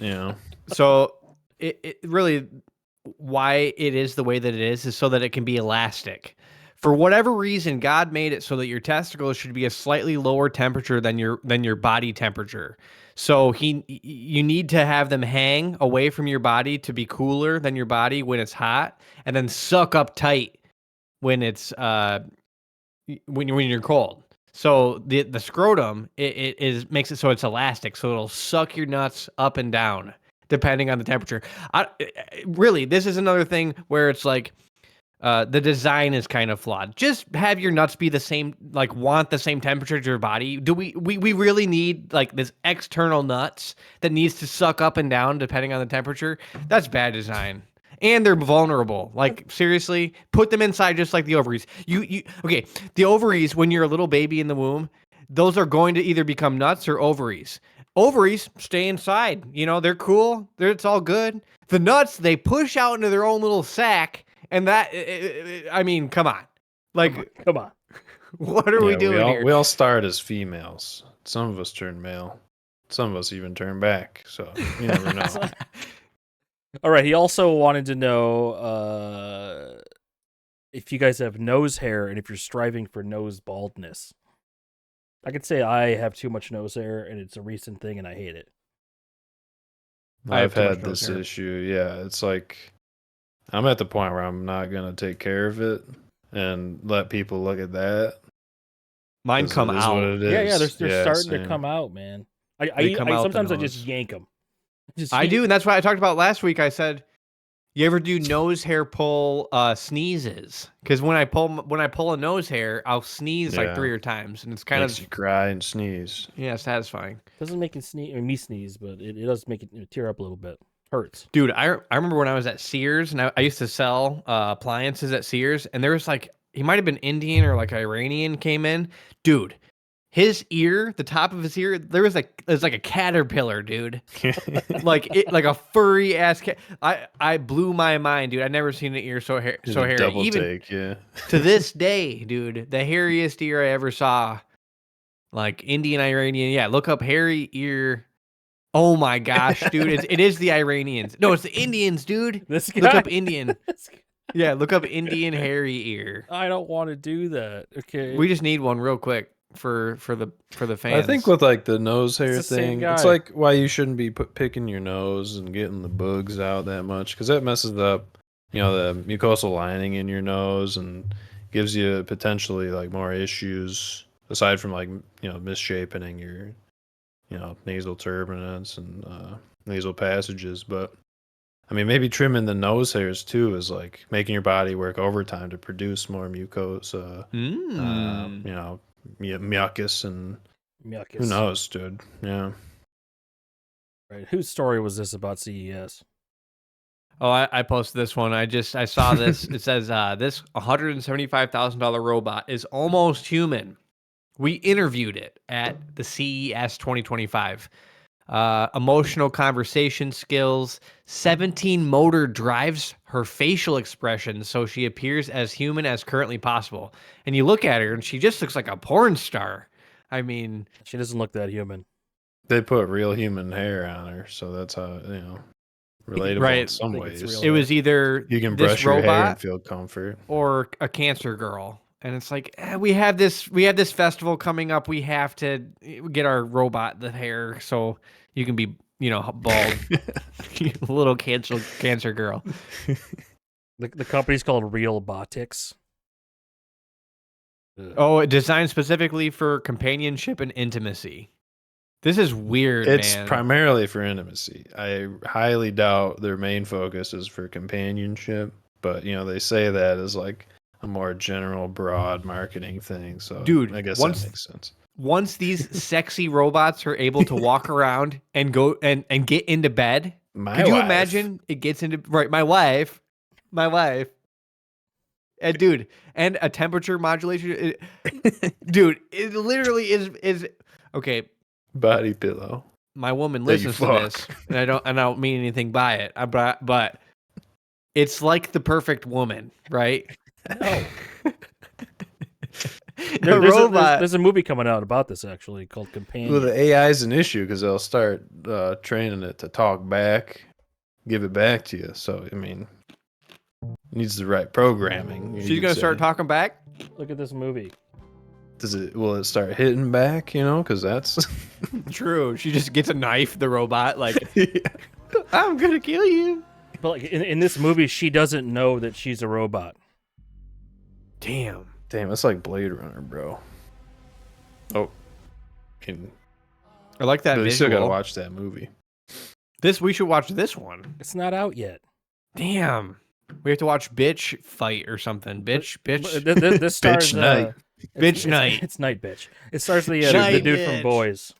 So it really, why it is the way that it is so that it can be elastic. For whatever reason, God made it so that your testicles should be a slightly lower temperature than your body temperature. So you need to have them hang away from your body to be cooler than your body when it's hot, and then suck up tight when it's when you're cold. So the scrotum it makes it so it's elastic, so it'll suck your nuts up and down depending on the temperature. Really, this is another thing where it's like the design is kind of flawed. Just have your nuts be the same, like want the same temperature as your body. Do we really need like this external nuts that needs to suck up and down depending on the temperature? That's bad design. And they're vulnerable. Like, seriously, put them inside just like the ovaries. Okay, the ovaries, when you're a little baby in the womb, those are going to either become nuts or ovaries. Ovaries stay inside. They're cool. It's all good. The nuts, they push out into their own little sack, and I mean, come on. Like, come on. What are we doing here? We all start as females. Some of us turn male. Some of us even turn back. So, you never know. All right. He also wanted to know if you guys have nose hair and if you're striving for nose baldness. I could say I have too much nose hair, and it's a recent thing, and I hate it. I've had this issue. Yeah, it's like I'm at the point where I'm not gonna take care of it and let people look at that. Mine come out. Yeah, they're starting to come out, man. I sometimes I just yank them. I do, and that's why I talked about last week. I said, you ever do nose hair pull sneezes? Because when I pull a nose hair, I'll sneeze like 3 times, and it's kind makes you cry and sneeze. Yeah, satisfying. Doesn't make it me sneeze, but it does make it tear up a little bit. Hurts. Dude, I remember when I was at Sears, and I used to sell appliances at Sears, and there was like, he might have been Indian or like Iranian came in. Dude, his ear, the top of his ear, there's like a caterpillar, dude. like a furry ass cat. I blew my mind, dude. I'd never seen an ear so hairy. Double Even take, yeah. To this day, dude, the hairiest ear I ever saw, like Indian, Iranian. Yeah, look up hairy ear. Oh my gosh, dude, it is the Iranians. No, it's the Indians, dude. This guy. Look up Indian. Yeah, look up Indian hairy ear. I don't want to do that. Okay. We just need one real quick for the fans. I think with like the nose hair It's the same thing, guy. it's like why you shouldn't be picking your nose and getting the bugs out that much, because that messes up, the mucosal lining in your nose and gives you potentially like more issues aside from like misshapening your nasal turbinates and nasal passages. But I mean, maybe trimming the nose hairs too is like making your body work overtime to produce more mucosa. Mucus and who knows, dude. Yeah. Right. Whose story was this about CES? Oh, I posted this one. I saw this. It says this $175,000 robot is almost human. We interviewed it at the CES 2025. Emotional conversation skills. 17 motor drives her facial expressions so she appears as human as currently possible. And you look at her and she just looks like a porn star. I mean, She doesn't look that human. They put real human hair on her, so that's how, relatable Right. in some I think it's ways. real. it was either You can this brush your hair and robot feel comfort. or a cancer girl. And it's like, we have this festival coming up. We have to get our robot the hair so you can be, bald. Little cancer girl. The company's called Realbotics. Oh, designed specifically for companionship and intimacy. This is weird, It's man. primarily for intimacy. I highly doubt their main focus is for companionship, but they say that as like a more general, broad marketing thing. So, Dude, I guess once- that makes sense. Once these sexy robots are able to walk around and go and get into bed, could you imagine it gets into my wife, and dude, and a temperature modulation, dude, it literally is okay. Body pillow. My woman That you listens to this, and I don't mean anything by it. But it's like the perfect woman, right? No. The robot. There's a movie coming out about this actually called Companion. Well, the AI is an issue because they'll start training it to talk back, give it back to you. So, it needs the right programming. She's gonna start talking back. Look at this movie. Will it start hitting back? Because that's True. She just gets a knife. The robot, like, yeah. I'm gonna kill you. But like in this movie, she doesn't know that she's a robot. Damn. Damn, it's like Blade Runner, bro. Oh, I like that but you visual. still gotta watch that movie. We should watch this one. It's not out yet. Damn. We have to watch Bitch Fight or something. Bitch. This stars Bitch Night. Bitch Night. It's Night Bitch. It stars the Night dude Bitch. from Boys.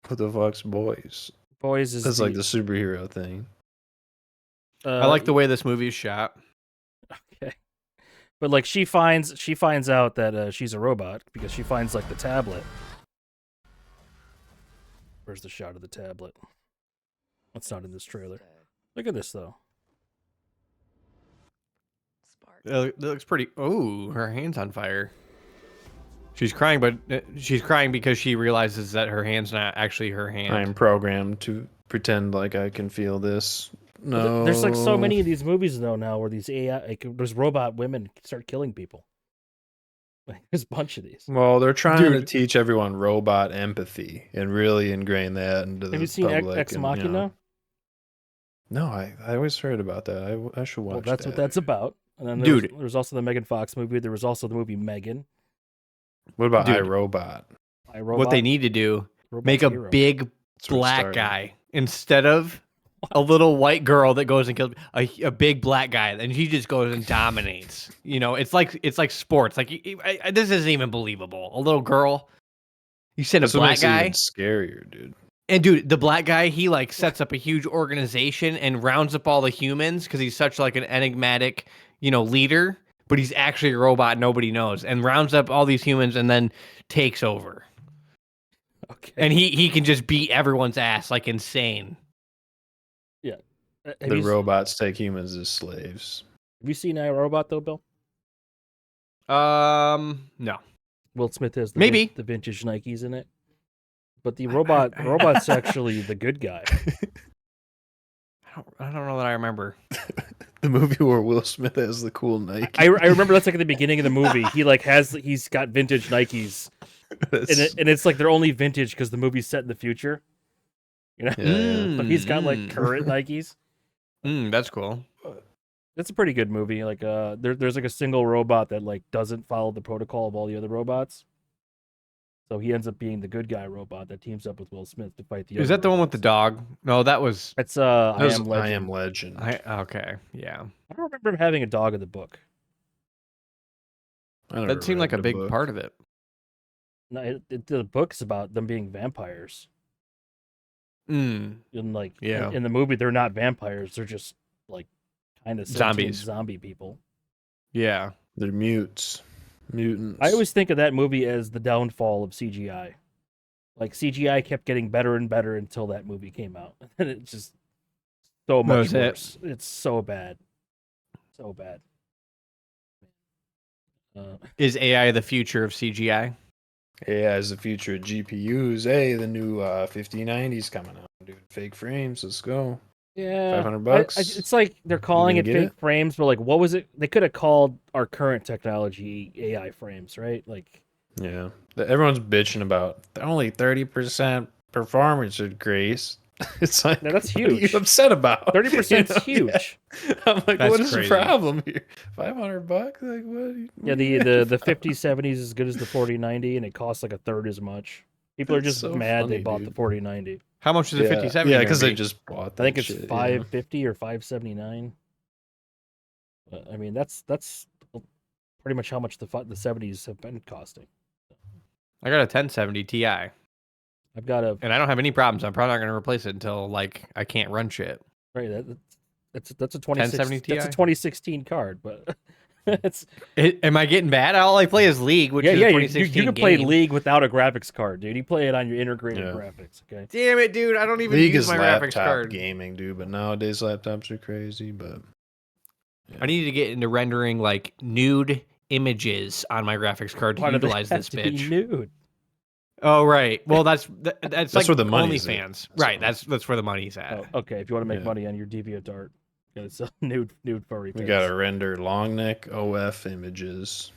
What the fuck's Boys? Boys is That's like the superhero thing. I like the way this movie is shot. Okay. But like she finds out that she's a robot because she finds like the tablet. Where's the shot of the tablet? That's not in this trailer. Look at this though. It looks pretty. Oh, her hand's on fire. She's crying, but she's crying because she realizes that her hand's not actually her hand. I'm programmed to pretend like I can feel this. No, There's like so many of these movies though now where these AI, there's robot women start killing people. Like, there's a bunch of these. Well, they're trying to Dude. teach everyone robot empathy and really ingrain that into the Have you seen public. Ex and, Machina? No, I always heard about that. I should watch. Well, that's that. what that's about. And then there's also the Megan Fox movie. There was also the movie Megan. What about Dude. iRobot? What they need to do, make a Hero. big That's where it black started. guy instead of a little white girl that goes and kills a big black guy, and he just goes and dominates. It's like sports. Like this isn't even believable. A little girl. You send That's a what black makes it guy, even scarier, dude. and dude, the black guy, he like sets up a huge organization and rounds up all the humans because he's such like an enigmatic, leader. But he's actually a robot. Nobody knows, and rounds up all these humans and then takes over. Okay. And he can just beat everyone's ass like insane. Have The you, robots take humans as slaves. have you seen iRobot though, Bill? No. Will Smith has Maybe. the vintage Nikes in it. But the robot's actually the good guy. I don't know that I remember. The movie where Will Smith has the cool Nike. I remember that's like at the beginning of the movie. He's got vintage Nikes, and it's like they're only vintage because the movie's set in the future. Yeah. So he's got like current Nikes. That's cool. It's a pretty good movie. Like there's like a single robot that like doesn't follow the protocol of all the other robots. So he ends up being the good guy robot that teams up with Will Smith to fight the. Is other that the one with the robots. dog? No, that was. It's That I was Am Legend. I Am Legend. Okay, yeah. I don't remember him having a dog in the book. I never That seemed read like a the big book. part of it. No, the book's about them being vampires. And like in the movie, they're not vampires; they're just like kind of zombie people. Yeah, they're mutants. I always think of that movie as the downfall of CGI. Like CGI kept getting better and better until that movie came out, and it's just so much worse. It's so bad, so bad. Is AI the future of CGI? AI is the future of GPUs. Hey, the new 5090's coming out, dude. Fake frames. Let's go. Yeah, $500. It's like they're calling it fake frames, but like, what was it? They could have called our current technology AI frames, right? Like, yeah, everyone's bitching about only 30% performance increase. It's like, that's huge. What are you upset about? 30% is huge. Yeah. I'm like, that's what is crazy. The problem here? $500? Like, what? The 5070 is as good as the 4090, and it costs like a third as much. People are just so mad funny, they bought the 4090. How much is the 5070? Yeah, because they just bought that. I think it's $550 or $579. I mean, that's pretty much how much the 70s have been costing. I got a 1070 Ti. And I don't have any problems. I'm probably not going to replace it until like I can't run shit. Right. That's a 2016 card, but am I getting bad? All I play is League, which is a 2016 you can play League without a graphics card, dude. You play it on your integrated graphics. Okay. Damn it, dude! I don't even League use my graphics card. Gaming, dude. But nowadays laptops are crazy. But I need to get into rendering like nude images on my graphics card to utilize this bitch. Nude. Oh right. Well, that's like where the money's OnlyFans. Right. That's where the money's at. Oh, okay. If you want to make money on your DeviantArt, it's nude furry. We gotta render long neck OF images.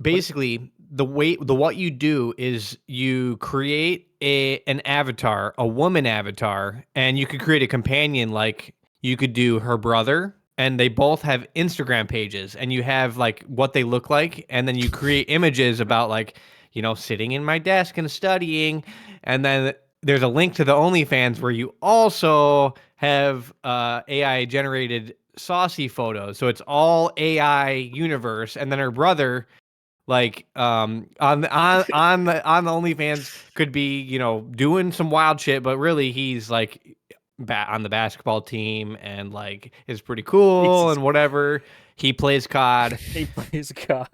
Basically, what you do is you create an avatar, a woman avatar, and you could create a companion. Like you could do her brother, and they both have Instagram pages, and you have like what they look like, and then you create images about like, you know, sitting in my desk and studying. And then there's a link to the OnlyFans where you also have AI generated saucy photos. So it's all AI universe. And then her brother, like on the OnlyFans could be, you know, doing some wild shit, but really he's like on the basketball team and like is pretty cool and whatever. He plays COD. He plays COD.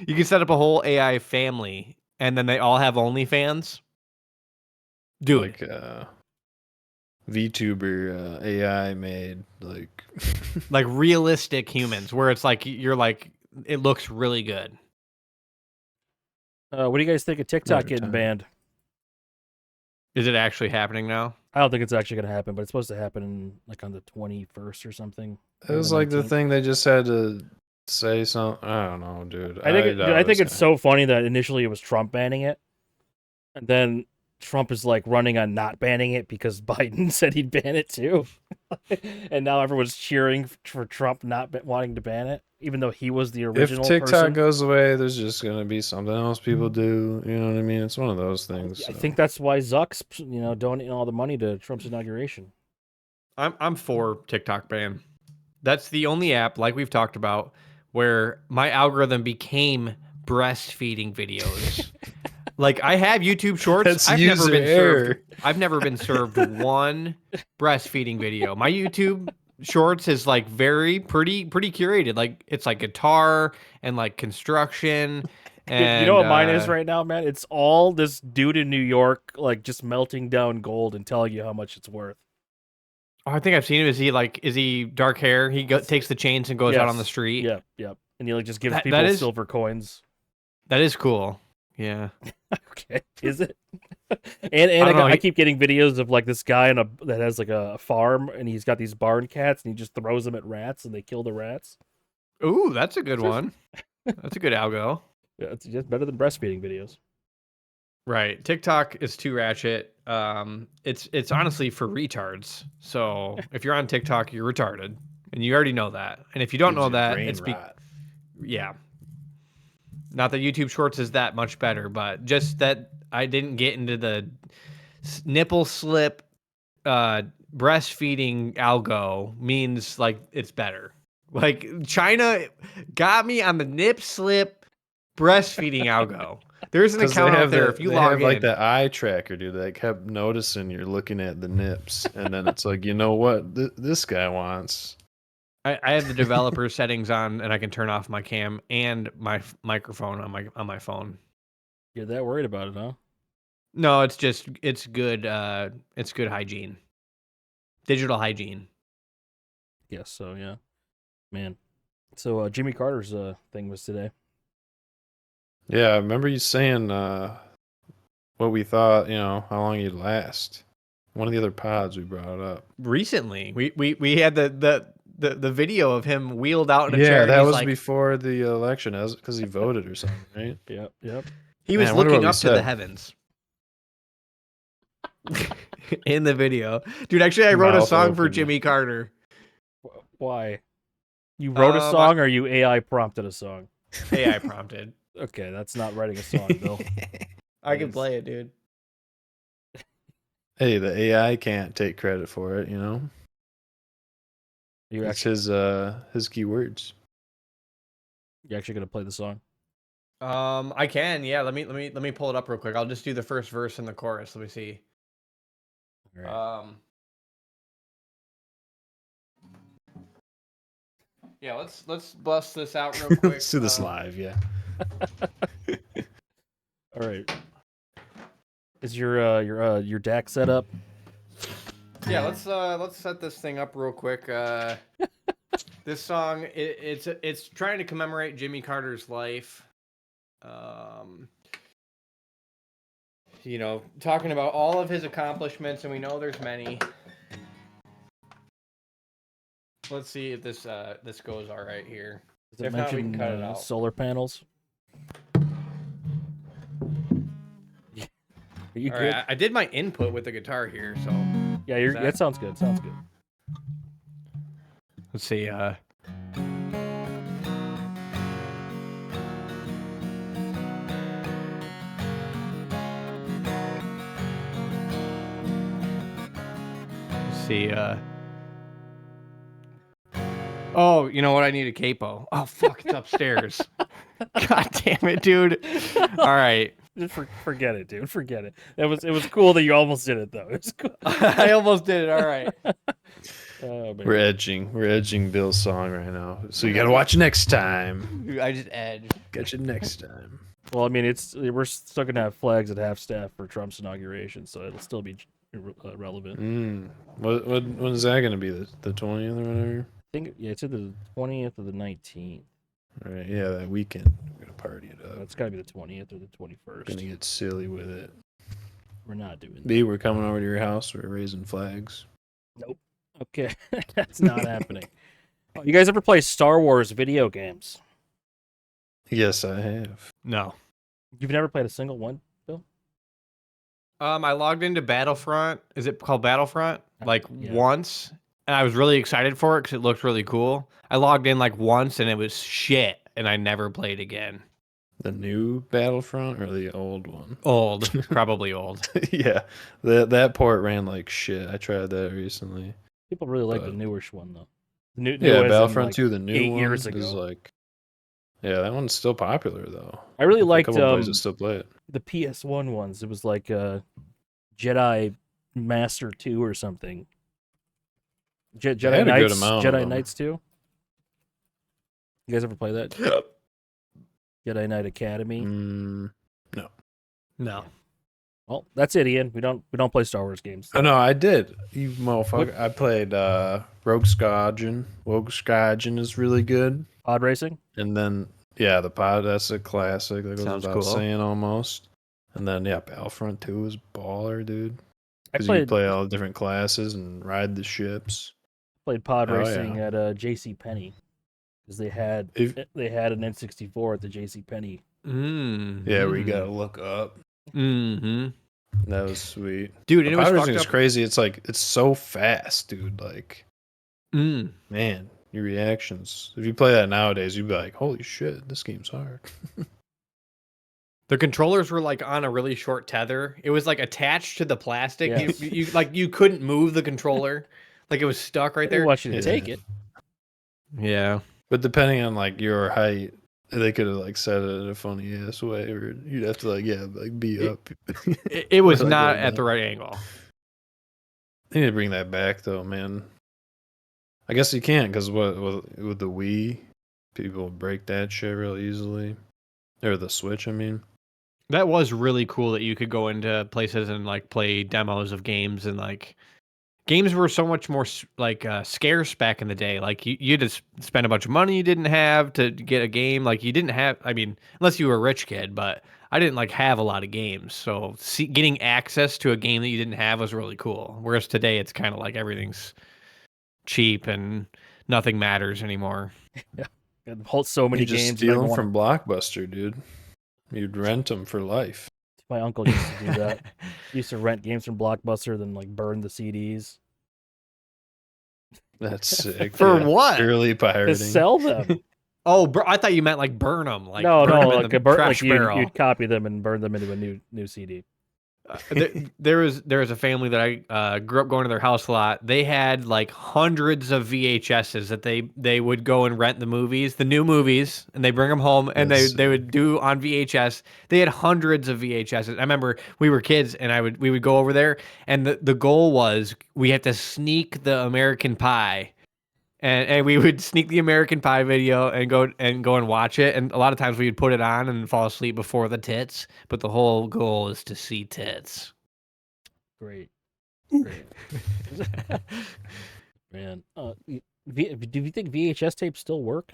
You can set up a whole AI family, and then they all have OnlyFans. Dude, like VTuber AI made like like realistic humans, where it's like you're like it looks really good. What do you guys think of TikTok getting banned? Is it actually happening now? I don't think it's actually going to happen, but it's supposed to happen like on the 21st or something. It was like the thing they just had to say something. I don't know, dude. I think it's so funny that initially it was Trump banning it, and then Trump is like running on not banning it because Biden said he'd ban it too, and now everyone's cheering for Trump not wanting to ban it, even though he was the original. If TikTok goes away, there's just gonna be something else people do. You know what I mean? It's one of those things. I think that's why Zuck's, donating all the money to Trump's inauguration. I'm for TikTok ban. That's the only app, like we've talked about, where my algorithm became breastfeeding videos. Like I have YouTube Shorts. I've never been served one breastfeeding video. My YouTube Shorts is like pretty curated. Like it's like guitar and like construction. And you know what mine is right now, man? It's all this dude in New York, like just melting down gold and telling you how much it's worth. Oh, I think I've seen him. Is he dark hair? He takes the chains and goes out on the street. Yep. And he like just gives people silver coins. That is cool. Yeah. Okay. Is it? and I keep getting videos of like this guy that has like a farm, and he's got these barn cats, and he just throws them at rats, and they kill the rats. Ooh, that's a good one. That's a good algo. Yeah, it's just better than breastfeeding videos. Right. TikTok is too ratchet. It's honestly for retards. So if you're on TikTok, you're retarded, and you already know that. And if you don't know that, it's yeah. Not that YouTube Shorts is that much better, but just that I didn't get into the nipple slip breastfeeding algo means like it's better. Like China got me on the nip slip breastfeeding algo. There's an account out there. If you log in, like the eye tracker, dude. That kept noticing you're looking at the nips, and then it's like, you know what, this guy wants. I have the developer settings on, and I can turn off my cam and my microphone on my phone. You're that worried about it, huh? No, it's good. It's good hygiene, digital hygiene. Yes. So yeah, man. So Jimmy Carter's thing was today. Yeah, I remember you saying what we thought, how long he'd last. One of the other pods we brought up. Recently, we had the video of him wheeled out in a chair. Yeah, that was like, before the election, because he voted or something, right? Yep. He was looking up to the heavens in the video. Dude, actually, I wrote a song for Jimmy Carter. Why? You wrote a song, or you AI prompted a song? AI prompted. Okay, that's not writing a song, Bill. I can play it, dude. Hey, the AI can't take credit for it, It's his keywords. You actually gonna play the song? I can. Yeah, let me pull it up real quick. I'll just do the first verse and the chorus. Let me see. All right. Yeah, let's bust this out real quick. Let's do this live, yeah. All right. Is your DAC set up? Yeah, let's set this thing up real quick. This song, it's trying to commemorate Jimmy Carter's life. Talking about all of his accomplishments, and we know there's many. Let's see if this goes all right here. Does it If not, we mention can cut it out. solar panels? Are you All good? right, I did my input with the guitar here, so Yeah, that sounds good. Sounds good. let's see. Let's see. Oh, you know what? I need a capo. Oh, fuck, it's upstairs. God damn it, dude. All right. Just forget it, dude. Forget it. It was cool that you almost did it, though. It was cool. I almost did it. All right. Oh, man. We're edging Bill's song right now. So you got to watch next time. I just edged. Catch it next time. Well, I mean, we're still gonna have flags at half staff for Trump's inauguration, so it'll still be relevant. When is that going to be? The 20th or whatever? I think it's either the 20th or the 19th. Right, yeah, that weekend. We're going to party it up. It's got to be the 20th or the 21st. Going to get silly with it. We're not doing that. B, we're coming over to your house. We're raising flags. Nope. Okay, that's not happening. Oh, you guys ever play Star Wars video games? Yes, I have. No. You've never played a single one, Bill? I logged into Battlefront. Is it called Battlefront? Yeah. Once, and I was really excited for it because it looked really cool. I logged in once, and it was shit, and I never played again. The new Battlefront or the old one? Old, probably old. Yeah, that port ran like shit. I tried that recently. People really like the newish one, though. Battlefront 2, the new 8 one years ago. is yeah, that one's still popular though. I really liked a couple places still play it. The PS1 ones. It was like Jedi Master 2 or something. Jedi Knights. Jedi Knights 2. You guys ever play that? Jedi Knight Academy. No. Well, that's it, Ian. We don't play Star Wars games. Oh no, I did. You motherfucker! I played Rogue Squadron. Rogue Squadron is really good. Pod racing. And then the pod, that's a classic. That goes Sounds without cool. saying almost. And then Battlefront 2 is baller, dude. I Because you can play all the different classes and ride the ships. Played pod racing at JC Penney because they had an N64 at the JC Penney. Yeah, where you gotta look up. Mm-hmm. That was sweet, dude. And it was fucked up. Crazy. It's so fast, dude. Man, your reactions. If you play that nowadays, you'd be like, "Holy shit, this game's hard." The controllers were on a really short tether. It was attached to the plastic. Yes. You couldn't move the controller. It was stuck right there. I want you to take it. Yeah. But depending on your height, They could have like said it in a funny ass way, or you'd have to be up. It was Like, not right at now. the right angle. They need to bring that back though, man. I guess you can't because with the Wii, people break that shit real easily, or the Switch. I mean, That was really cool that you could go into places and like play demos of games, and like games were so much more scarce back in the day. Like you had to spend a bunch of money you didn't have to get a game. Like you didn't have, I mean, unless you were a rich kid, but I didn't like have a lot of games. So getting access to a game that you didn't have was really cool. Whereas today it's kind of like everything's cheap and nothing matters anymore. Yeah, it holds so many you just games. steal them from Blockbuster, dude. You'd rent them for life. My uncle used to do that. He used to rent games from Blockbuster, then like burn the CDs. That's sick. For what? Early To pirating. sell them. Oh, I thought you meant like burn them. Like no, burn 'em like in the a burn, trash like barrel. you'd copy them and burn them into a new CD. There was a family that I grew up going to their house a lot. They had like hundreds of VHSs that they would go and rent the new movies, and they bring them home, and they would do on VHS. They had hundreds of VHSs. I remember we were kids, and we would go over there, and the goal was we had to sneak the American Pie. And we would sneak the American Pie video and go and watch it. And a lot of times we would put it on and fall asleep before the tits. But the whole goal is to see tits. Great. Man, do you think VHS tapes still work?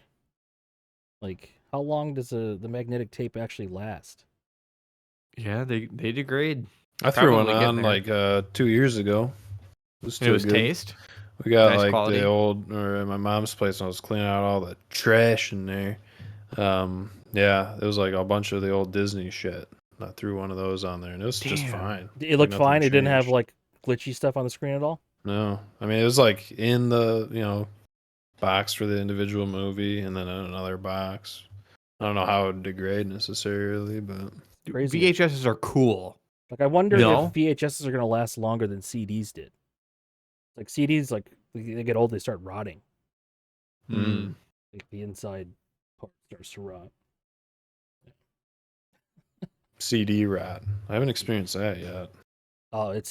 Like, how long does the magnetic tape actually last? Yeah, they degrade. I threw one Probably on getting there. like 2 years ago. It was It still was good. taste. We got Nice like quality. the old, or at my mom's place, and I was cleaning out all the trash in there. Yeah, it was like a bunch of the old Disney shit. I threw one of those on there, and it was just Damn. fine. It looked nothing fine. It didn't have changed. like glitchy stuff on the screen at all. No, I mean it was like in the box for the individual movie, and then in another box. I don't know how it would degrade necessarily, but Crazy. VHSs are cool. Like, I wonder No. if VHSs are gonna last longer than CDs did. Like CDs, like they get old, they start rotting. Mm. Like the inside part starts to rot. CD rot. I haven't experienced that yet. Oh, like,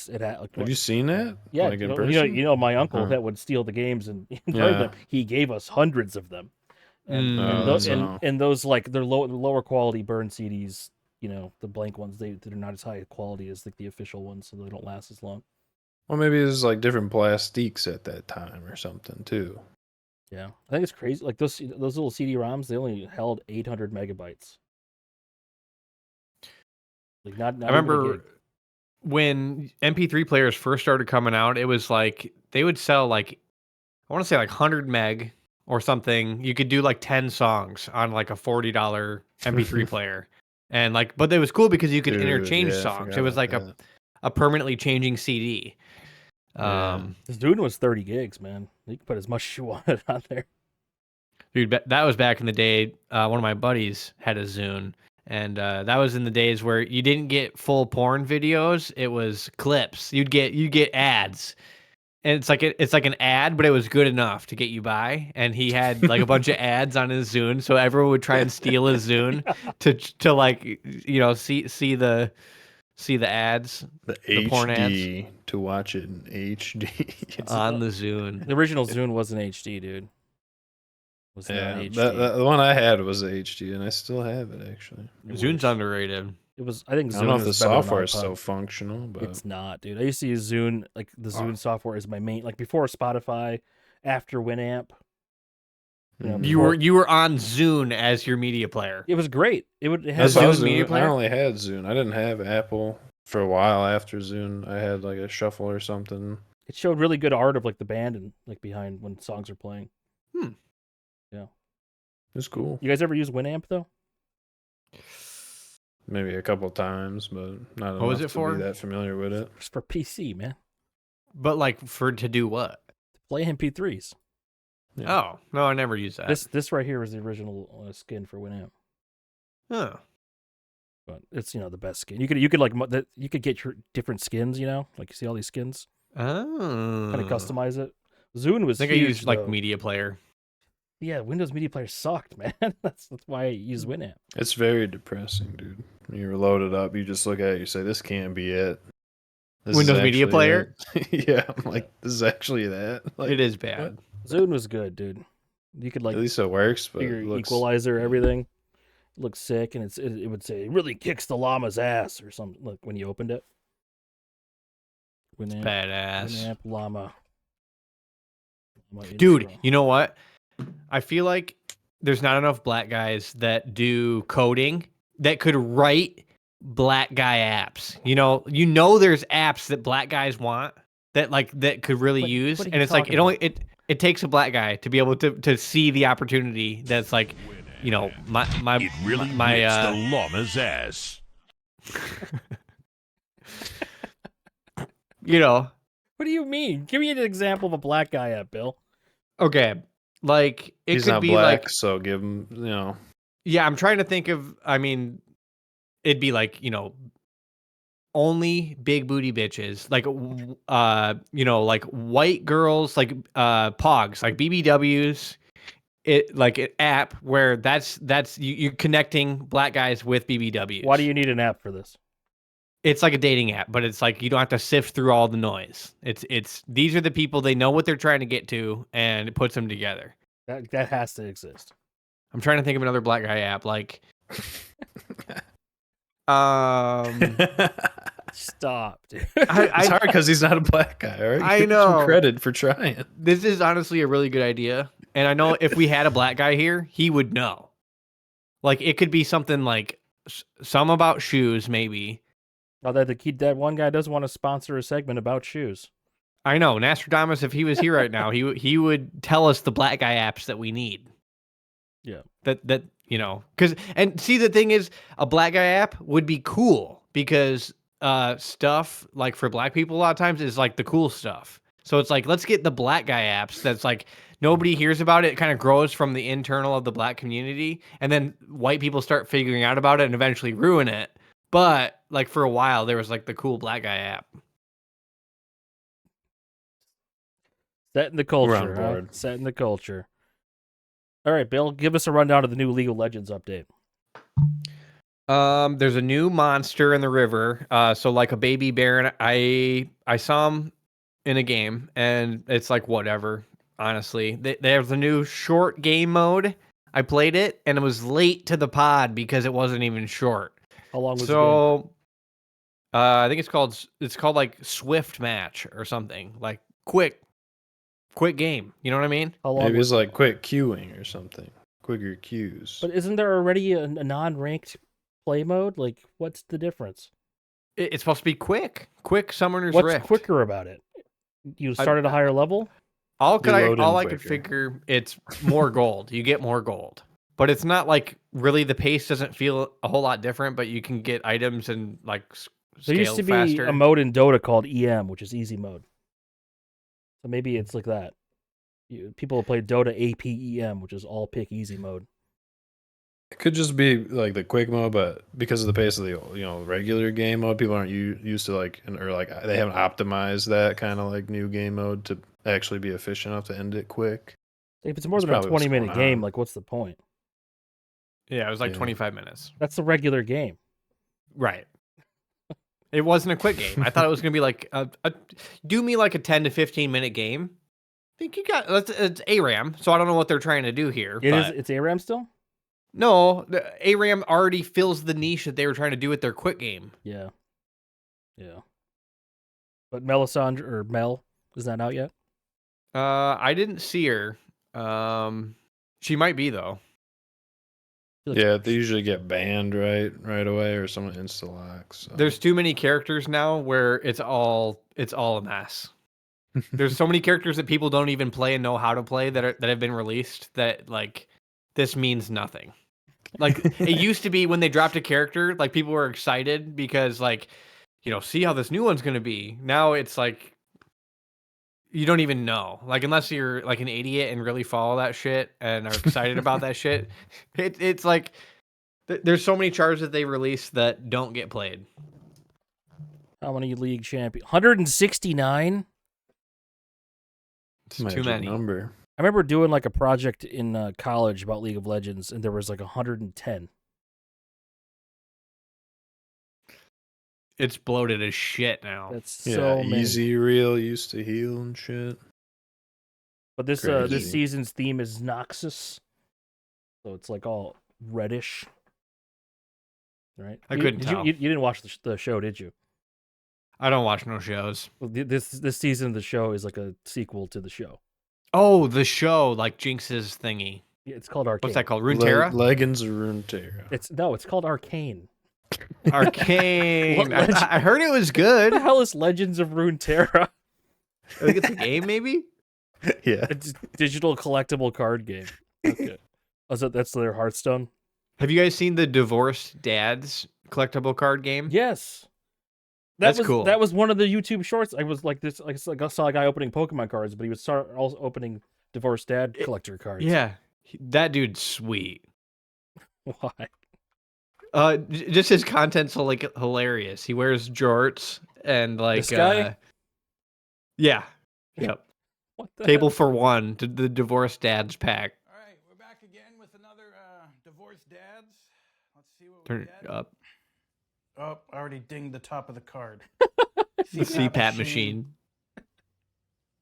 Have you seen that? yeah, like in person? you know, my uncle Huh. that would steal the games and burn Yeah. them. He gave us hundreds of them. And, Mm. and those like they're lower quality burn CDs, you know, the blank ones, they're not as high quality as like the official ones, so they don't last as long. Well, maybe it was like different plastiques at that time or something too. Yeah, I think it's crazy. Like those little CD-ROMs, they only held 800 megabytes. Like not I even a remember gig. when MP3 players first started coming out, it was like they would sell like, I want to say like 100 meg or something. You could do like 10 songs on like a $40 MP3 player. And like, but it was cool because you could Dude, interchange yeah, I songs. forgot It was about like that. a permanently changing CD. Yeah. This dude was 30 gigs, man. You can put as much as you wanted on there. Dude, that was back in the day. One of my buddies had a Zune, and that was in the days where you didn't get full porn videos. It was clips. You'd get ads, and it's like an ad, but it was good enough to get you by. And he had like a bunch of ads on his Zune, so everyone would try and steal his Zune to like see the ads, The the porn HD to watch it in HD. on the Zune. The original Zune wasn't HD, dude. Was not Yeah, HD. the one I had was HD, and I still have it actually. Zune's underrated. It was. I think Zune I don't know if the is better than software is iPod. still functional, but It's not, dude. I used to use Zune. Like the Zune software is my main. Like before Spotify, after Winamp. You know, You were on Zune as your media player. It was great. It had that's Zune what I was media doing. I player? only had Zune. I didn't have Apple for a while after Zune. I had like a shuffle or something. It showed really good art of like the band and like behind when songs are playing. Yeah. It was cool. You guys ever use Winamp though? Maybe a couple times, but not What was enough it for? to be that familiar with it. It's for PC, man. But like to do what? Play MP3s. Yeah. Oh, no, I never used that. This right here is the original skin for Winamp. Oh. But it's the best skin. You could like you could get your different skins. Like you see all these skins. Oh. Kind of customize it. Zune was I think huge, I used like though. media player. Yeah, Windows Media Player sucked, man. That's why I use Winamp. It's very depressing, dude. When you load it up, you just look at it, you say, this can't be it. This Windows is Media actually Player? it. Yeah, I'm like, this is actually that. Like, It is bad. Zune was good, dude. You could like at least it works, but figure it looks... equalizer, everything. It looks sick, and it would say, it really kicks the llama's ass or something. Look, when you opened it. Winamp, Badass. Winamp llama. Dude, you know what? I feel like there's not enough black guys that do coding that could write black guy apps. You know, there's apps that black guys want that could really use, and it's like it takes a black guy to be able to see the opportunity that's like, you know, my It really my kicks the llama's ass. you know. What do you mean? Give me an example of a black guy app, Bill. Okay, like He's could not be black, like, so give him, you know. yeah, I'm trying to think of, I mean, it'd be like, you know, only big booty bitches, like you know, like white girls, like pogs, like BBWs. It like an app where that's you're connecting black guys with BBWs. Why do you need an app for this? It's like a dating app, but it's like you don't have to sift through all the noise. It's these are the people, they know what they're trying to get to, and it puts them together. That has to exist. I'm trying to think of another black guy app, like Stop, dude. It's hard because he's not a black guy, all right? I Give him some know. credit for trying. This is honestly a really good idea, and I know if we had a black guy here, he would know. Like it could be something like some about shoes, maybe. Oh, that one guy does want to sponsor a segment about shoes. I know, Nostradamus, if he was here right now, he would tell us the black guy apps that we need. Yeah. That you know, and see, the thing is, a black guy app would be cool because stuff like for black people a lot of times is like the cool stuff. So it's like, let's get the black guy apps that's like nobody hears about it. It kind of grows from the internal of the black community, and then white people start figuring out about it and eventually ruin it. But like for a while, there was like the cool black guy app. Setting the culture. We're on board. Huh? Setting the culture. All right, Bill, give us a rundown of the new League of Legends update. There's a new monster in the river. So like a baby bear, and I saw him in a game, and it's like whatever. Honestly, there's a new short game mode. I played it, and it was late to the pod because it wasn't even short. How long was the game? I think it's called like Swift Match or something, like quick game. You know what I mean? How long Maybe was it's like quick queuing or something. Quicker queues. But isn't there already a non-ranked play mode? Like, what's the difference? It's supposed to be quick Summoner's What's Rift. quicker about it? You start at a higher level? All I quicker. could figure, it's more gold. You get more gold, but it's not like really, the pace doesn't feel a whole lot different. But you can get items and like There used to be a mode in Dota called EM, which is easy mode. So maybe it's like that. People play Dota APEM, which is all pick easy mode. It could just be like the quick mode, but because of the pace of the regular game mode, people aren't used to they haven't optimized that kind of like new game mode to actually be efficient enough to end it quick. If it's more That's than a probably what's 20-minute going game, on. like what's the point? Yeah, it was like Yeah. 25 minutes. That's the regular game. Right. It wasn't a quick game. I thought it was gonna be like do me like a 10 to 15 minute game. I think you got it's ARAM, so I don't know what they're trying to do here. It's ARAM still? No, the ARAM already fills the niche that they were trying to do with their quick game. Yeah. But Melisandre or Mel, is that out yet? I didn't see her. She might be though. Yeah, they usually get banned right away, or someone insta locks. So. There's too many characters now where it's all a mess. There's so many characters that people don't even play and know how to play that have been released that like this means nothing. Like it used to be when they dropped a character, like people were excited because like, see how this new one's going to be. Now it's like you don't even know. Like unless you're like an idiot and really follow that shit and are excited about that shit, it's like there's so many charts that they release that don't get played. How many league champions? 169? It's too many. Number. I remember doing like a project in college about League of Legends, and there was like 110. It's bloated as shit now. That's so many. Easy Real used to heal and shit. But this Crazy. this season's theme is Noxus, so it's like all reddish. Right? I couldn't tell. You didn't watch the show, did you? I don't watch no shows. Well, this season of the show is like a sequel to the show. Oh, the show, like Jinx's thingy. Yeah, it's called Arcane. What's that called? Runeterra? Leggings of Runeterra. It's called Arcane. Arcane. I heard it was good. What the hell is Legends of Runeterra? I think it's a game, maybe? Yeah. It's a digital collectible card game. Okay. Oh, so that's their Hearthstone? Have you guys seen the Divorced Dads collectible card game? Yes. That's cool. That was one of the YouTube shorts. I was like this. I saw a guy opening Pokemon cards, but he was also opening Divorced Dad collector cards. Yeah. That dude's sweet. Why? Just his content's like hilarious. He wears jorts and like This guy? Yeah. Yep. What the Table heck? for one to the Divorced Dads pack. All right, we're back again with another divorced dads. Let's see what Turn we it get. up. Oh, I already dinged the top of the card. The CPAP machine.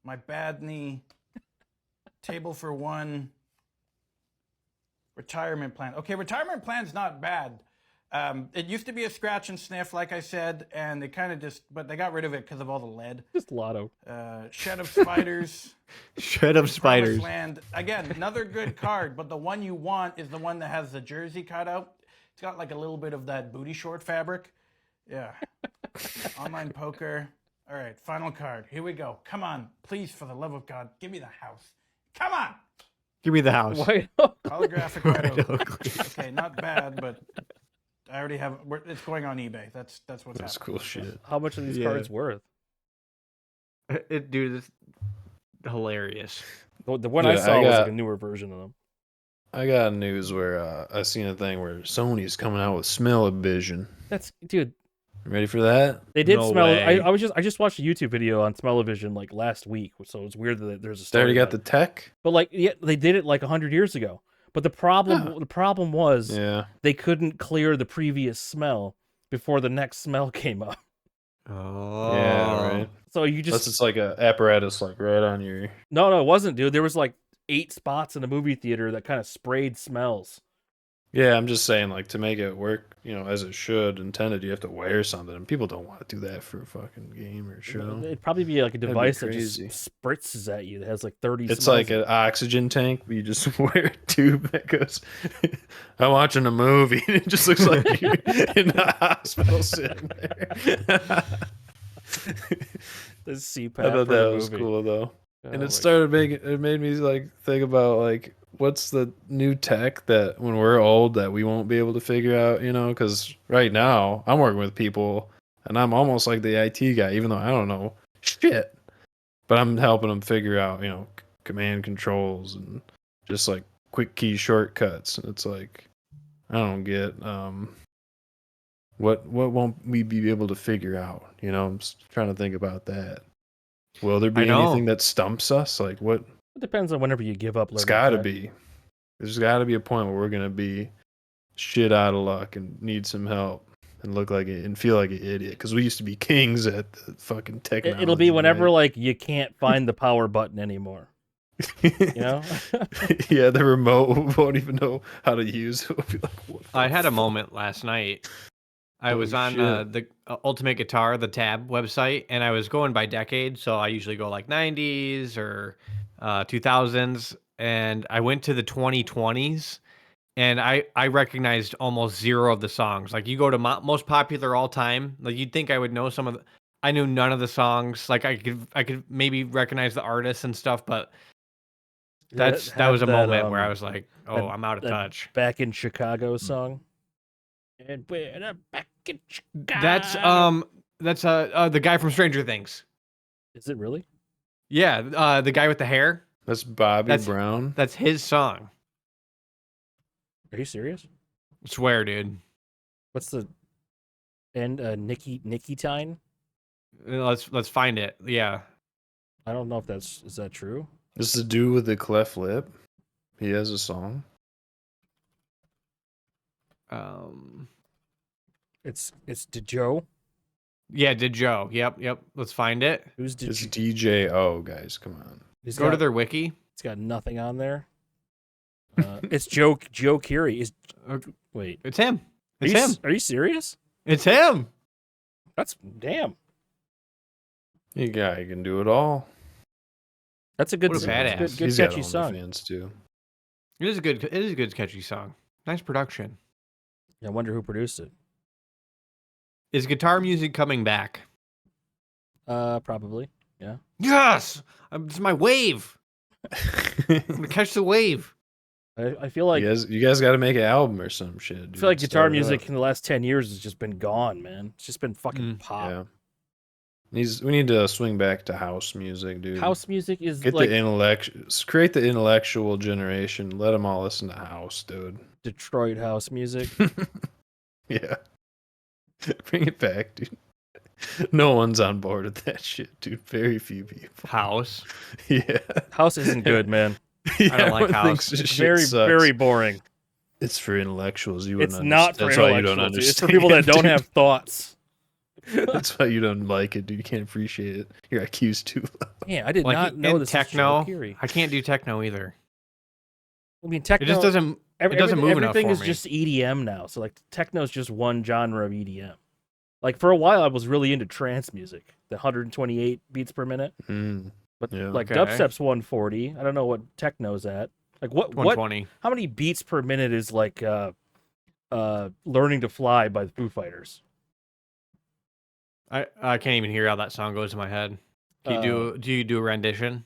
My bad knee. Table for one. Retirement plan. Okay, retirement plan's not bad. It used to be a scratch and sniff, like I said, and they kind of but they got rid of it because of all the lead. Just Lotto. Shed of Spiders. Shed of Spiders. Promised Land. Again, another good card, but the one you want is the one that has the jersey cut out. It's got like a little bit of that booty short fabric. Yeah. Online poker. All right, final card. Here we go. Come on. Please, for the love of God, give me the house. Come on. Give me the house. Why? Holographic Red Oak. Okay, not bad, but I already have. It's going on eBay. That's what's That's happening. cool shit. How much are these Yeah. cards worth? Dude, it's hilarious. The one Yeah, I saw I was got- like a newer version of them. I got news where I seen a thing where Sony's coming out with Smell-O-Vision. That's dude. Ready for that? They did No smell. way. I just watched a YouTube video on Smell-O-Vision like last week, so it's weird that there's a They story. already got about the it. tech? But like, yeah, they did it like 100 years ago. But the problem was Yeah. they couldn't clear the previous smell before the next smell came up. Oh. Yeah, right. So you Unless just it's like a apparatus like right on your... no, it wasn't, dude. There was like 8 spots in the movie theater that kind of sprayed smells. Yeah, I'm just saying, like, to make it work, as it should, intended, you have to wear something, and people don't want to do that for a fucking game or show. It'd probably be like a be device that crazy. just spritzes at you that has like 30 It's smells like in it. an oxygen tank, but you just wear a tube that goes, I'm watching a movie, and it just looks like you're in a hospital sitting there. The CPAP I thought for that a was movie. cool, though. Oh And my it made me, like, think about, like, what's the new tech that when we're old that we won't be able to figure out, because right now I'm working with people and I'm almost like the IT guy, even though I don't know shit, but I'm helping them figure out, command controls and just like quick key shortcuts. And it's like, I don't get, what won't we be able to figure out? I'm just trying to think about that. Will there be I know. anything that stumps us? Like what? It depends on whenever you give up. It's learning got to tech. be. There's got to be a point where we're gonna be shit out of luck and need some help and look like it and feel like an idiot because we used to be kings at the fucking technology. It'll be whenever right? like you can't find the power button anymore. Yeah, the remote won't even know how to use it. We'll be like, what the I had a moment last night. I was on shit. the Ultimate Guitar, the tab website, and I was going by decade. So I usually go like 90s or 2000s. And I went to the 2020s, and I recognized almost zero of the songs. Like you go to most popular all time, like you'd think I would know some of the. I knew none of the songs. Like I could maybe recognize the artists and stuff, but that was a moment where I was like, oh, I'm out of touch. Back in Chicago song. And we're back in Chicago. That's the guy from Stranger Things. Is it really? Yeah, the guy with the hair. That's Bobby That's- Brown. That's his song. Are you serious? I swear, dude. What's the and Nikki Tyne? Let's find it. Yeah. I don't know if is that true? This is the dude with the cleft lip. He has a song. It's DeJoe. Yeah, did Joe. Yep. Let's find it. Who's It's DeJoe? DJO, guys. Come on. Go to their wiki. It's got nothing on there. It's Joe Curie. Wait. It's him. Are you serious? It's him. That's damn. You guy can do it all. That's a good, What a badass. good He's catchy got song. OnlyFans too. It is a good catchy song. Nice production. I wonder who produced it. Is guitar music coming back? Probably. Yeah. Yes. It's my wave. I'm gonna catch the wave. I feel like you guys got to make an album or some shit. Dude. I feel like guitar Start it music up. in the last 10 years has just been gone, man. It's just been fucking pop. Yeah. We need to swing back to house music, dude. House music is Get like create the intellectual generation. Let them all listen to house, dude. Detroit house music. Yeah. Bring it back, dude. No one's on board with that shit, dude. Very few people. House. Yeah. House isn't good, man. Yeah, don't like everyone house. thinks this It's shit very, sucks. very boring. It's for intellectuals. It's not for That's why you don't intellectuals. It's for understand. people that don't dude. have thoughts. That's why you don't like it, dude. You can't appreciate it. Your IQ's too low. Yeah, I did Like not know in this techno. was Joe Curie. I can't do techno either. I mean, It techno. just doesn't. It doesn't move enough Everything for is me. just EDM now. So like techno is just one genre of EDM. Like for a while, I was really into trance music, the 128 beats per minute. But Yeah. like Okay. dubstep's 140. I don't know what techno's at. Like what 120. how many beats per minute is like Learning to Fly by the Foo Fighters? I can't even hear how that song goes in my head. Can you do you do a rendition?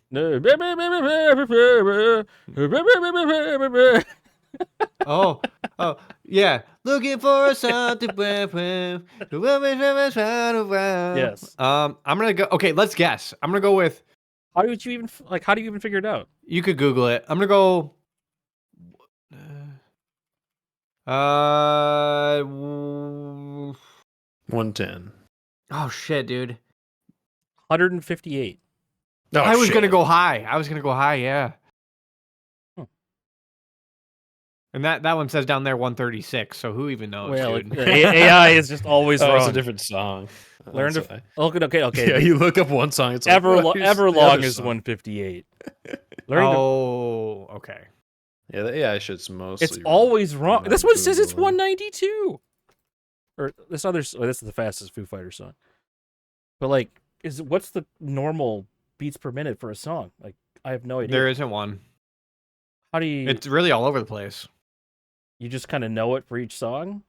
Oh, yeah. Looking for something. Yes. I'm gonna go. Okay, let's guess. I'm gonna go with. How do you even figure it out? You could Google it. I'm gonna go. 110. Oh shit, dude. 158. Oh, I was gonna shit. go high. Yeah. Hmm. And that one says down there 136. So who even knows, Well, dude? AI is just always Oh, it's wrong. a different song. Learn That's to why. okay. Yeah, you look up one song. It's like, what is the Everlong other is song? 158. Learning to, Oh, okay. Yeah, the AI shit's mostly. it's always wrong. Not This one says it's Googling. 192. Or this other. Oh, this is the fastest Foo Fighters song. But like, what's the normal beats per minute for a song? Like, I have no idea. There isn't one. How do you? It's really all over the place. You just kind of know it for each song?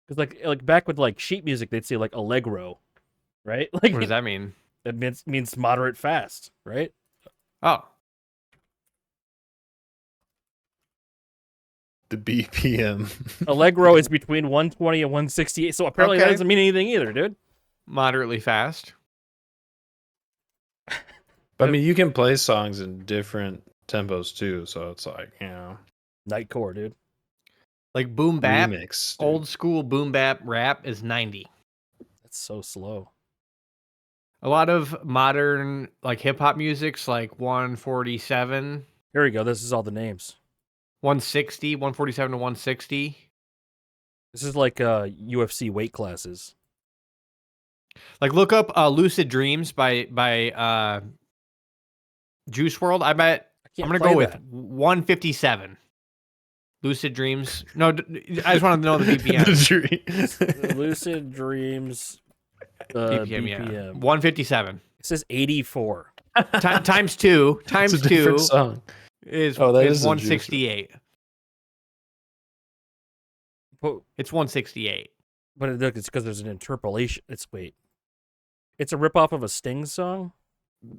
Because like back with like sheet music, they'd say like allegro, right? Like What does that mean? it means moderate fast, right? Oh, The BPM. Allegro is between 120 and 168, so apparently that Okay. doesn't mean anything either, dude. moderately fast. But I mean, you can play songs in different tempos too, so it's like, you know, Nightcore, dude. Like boom bap, remix. dude. old school boom bap rap is 90. That's so slow. A lot of modern like hip hop music's like 147, Here we go. This is all the names. 160, 147 to 160. This is like UFC weight classes. Like look up Lucid Dreams by Juice World. I bet I can't I'm gonna play go with that. 157. Lucid Dreams. No, I just want to know the BPM. The dream. Lucid Dreams BPM, yeah. BPM. 157. It says 84. Times two. It's Times a two different song. is Oh, that is is a Juice 168. But, It's 168. look, it's because there's an interpolation. It's a ripoff of a Sting song.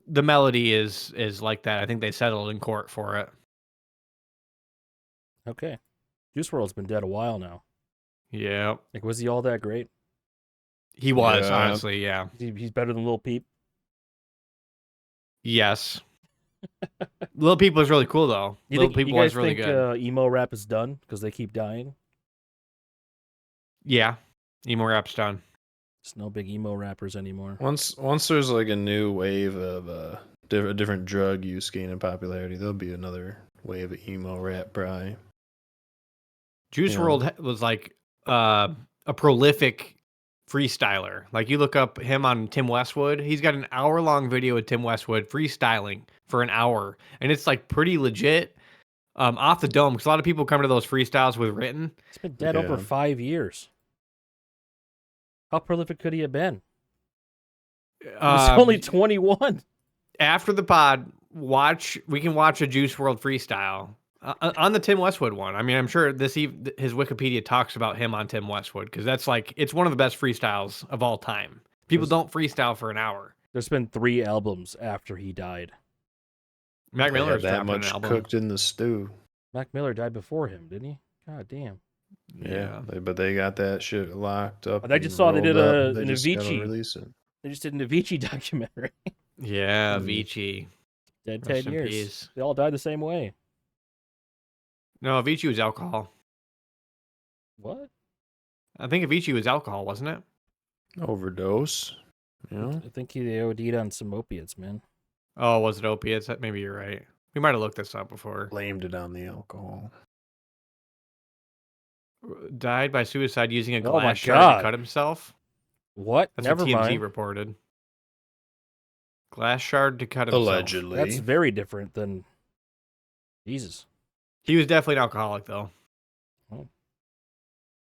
The melody is like that. I think they settled in court for it. Okay, Juice WRLD's been dead a while now. Yeah. Like, was he all that great? He was, Yeah. honestly, yeah. He's better than Lil Peep. Yes. Little People is really cool though. Little People you guys was really think good. emo rap is done because they keep dying? Yeah. Emo rap's done. There's no big emo rappers anymore. Once there's like a new wave of a different drug use gaining popularity. There'll be another wave of emo rap, probably. Juice WRLD was like a prolific freestyler. Like you look up him on Tim Westwood, he's got an hour-long video with Tim Westwood freestyling for an hour, and it's like pretty legit. Off the dome, because a lot of people come to those freestyles with written. It's been dead over 5 years. How prolific could he have been? He's only 21. After the pod, we can watch a Juice WRLD freestyle on the Tim Westwood one. I mean, I'm sure his Wikipedia talks about him on Tim Westwood because that's like it's one of the best freestyles of all time. People don't freestyle for an hour. There's been 3 albums after he died. Mac Miller's that much cooked in the stew. Mac Miller died before him, didn't he? God damn. Yeah, but they got that shit locked up. I just saw they did an Avicii. Release it. They just did an Avicii documentary. Yeah, Avicii. Dead 10 years. Peace. They all died the same way. No, Avicii was alcohol. What? I think Avicii was alcohol, wasn't it? Overdose. Yeah. I think he OD'd on some opiates, man. Oh, was it opiates? Maybe you're right. We might have looked this up before. Blamed it on the alcohol. Died by suicide using a glass shard to cut himself. What? That's Never what TMZ mind. reported. Glass shard to cut himself. Allegedly. That's very different than Jesus. He was definitely an alcoholic, though. Oh.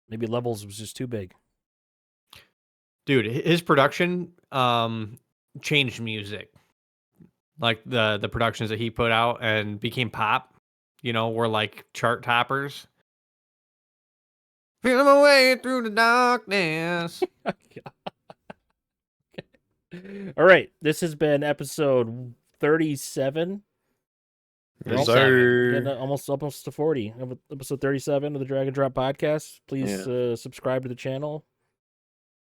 Maybe Levels was just too big. Dude, his production changed music. Like the productions that he put out and became pop, were like chart toppers. Feel my way through the darkness. All right, this has been episode 37. Yes, sir. Almost to 40. Episode 37 of the Drag and Drop podcast. Please subscribe to the channel.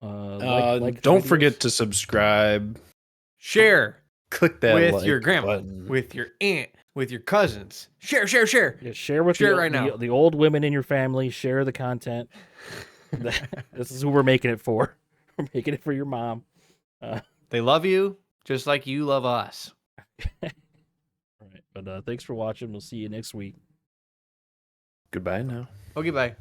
Don't forget to subscribe. Share. Click that with like your grandma, button. with your aunt, with your cousins. Share. Yeah, share right now. The old women in your family. Share the content. This is who we're making it for. We're making it for your mom. They love you just like you love us. All right, but thanks for watching. We'll see you next week. Goodbye now. Okay, bye.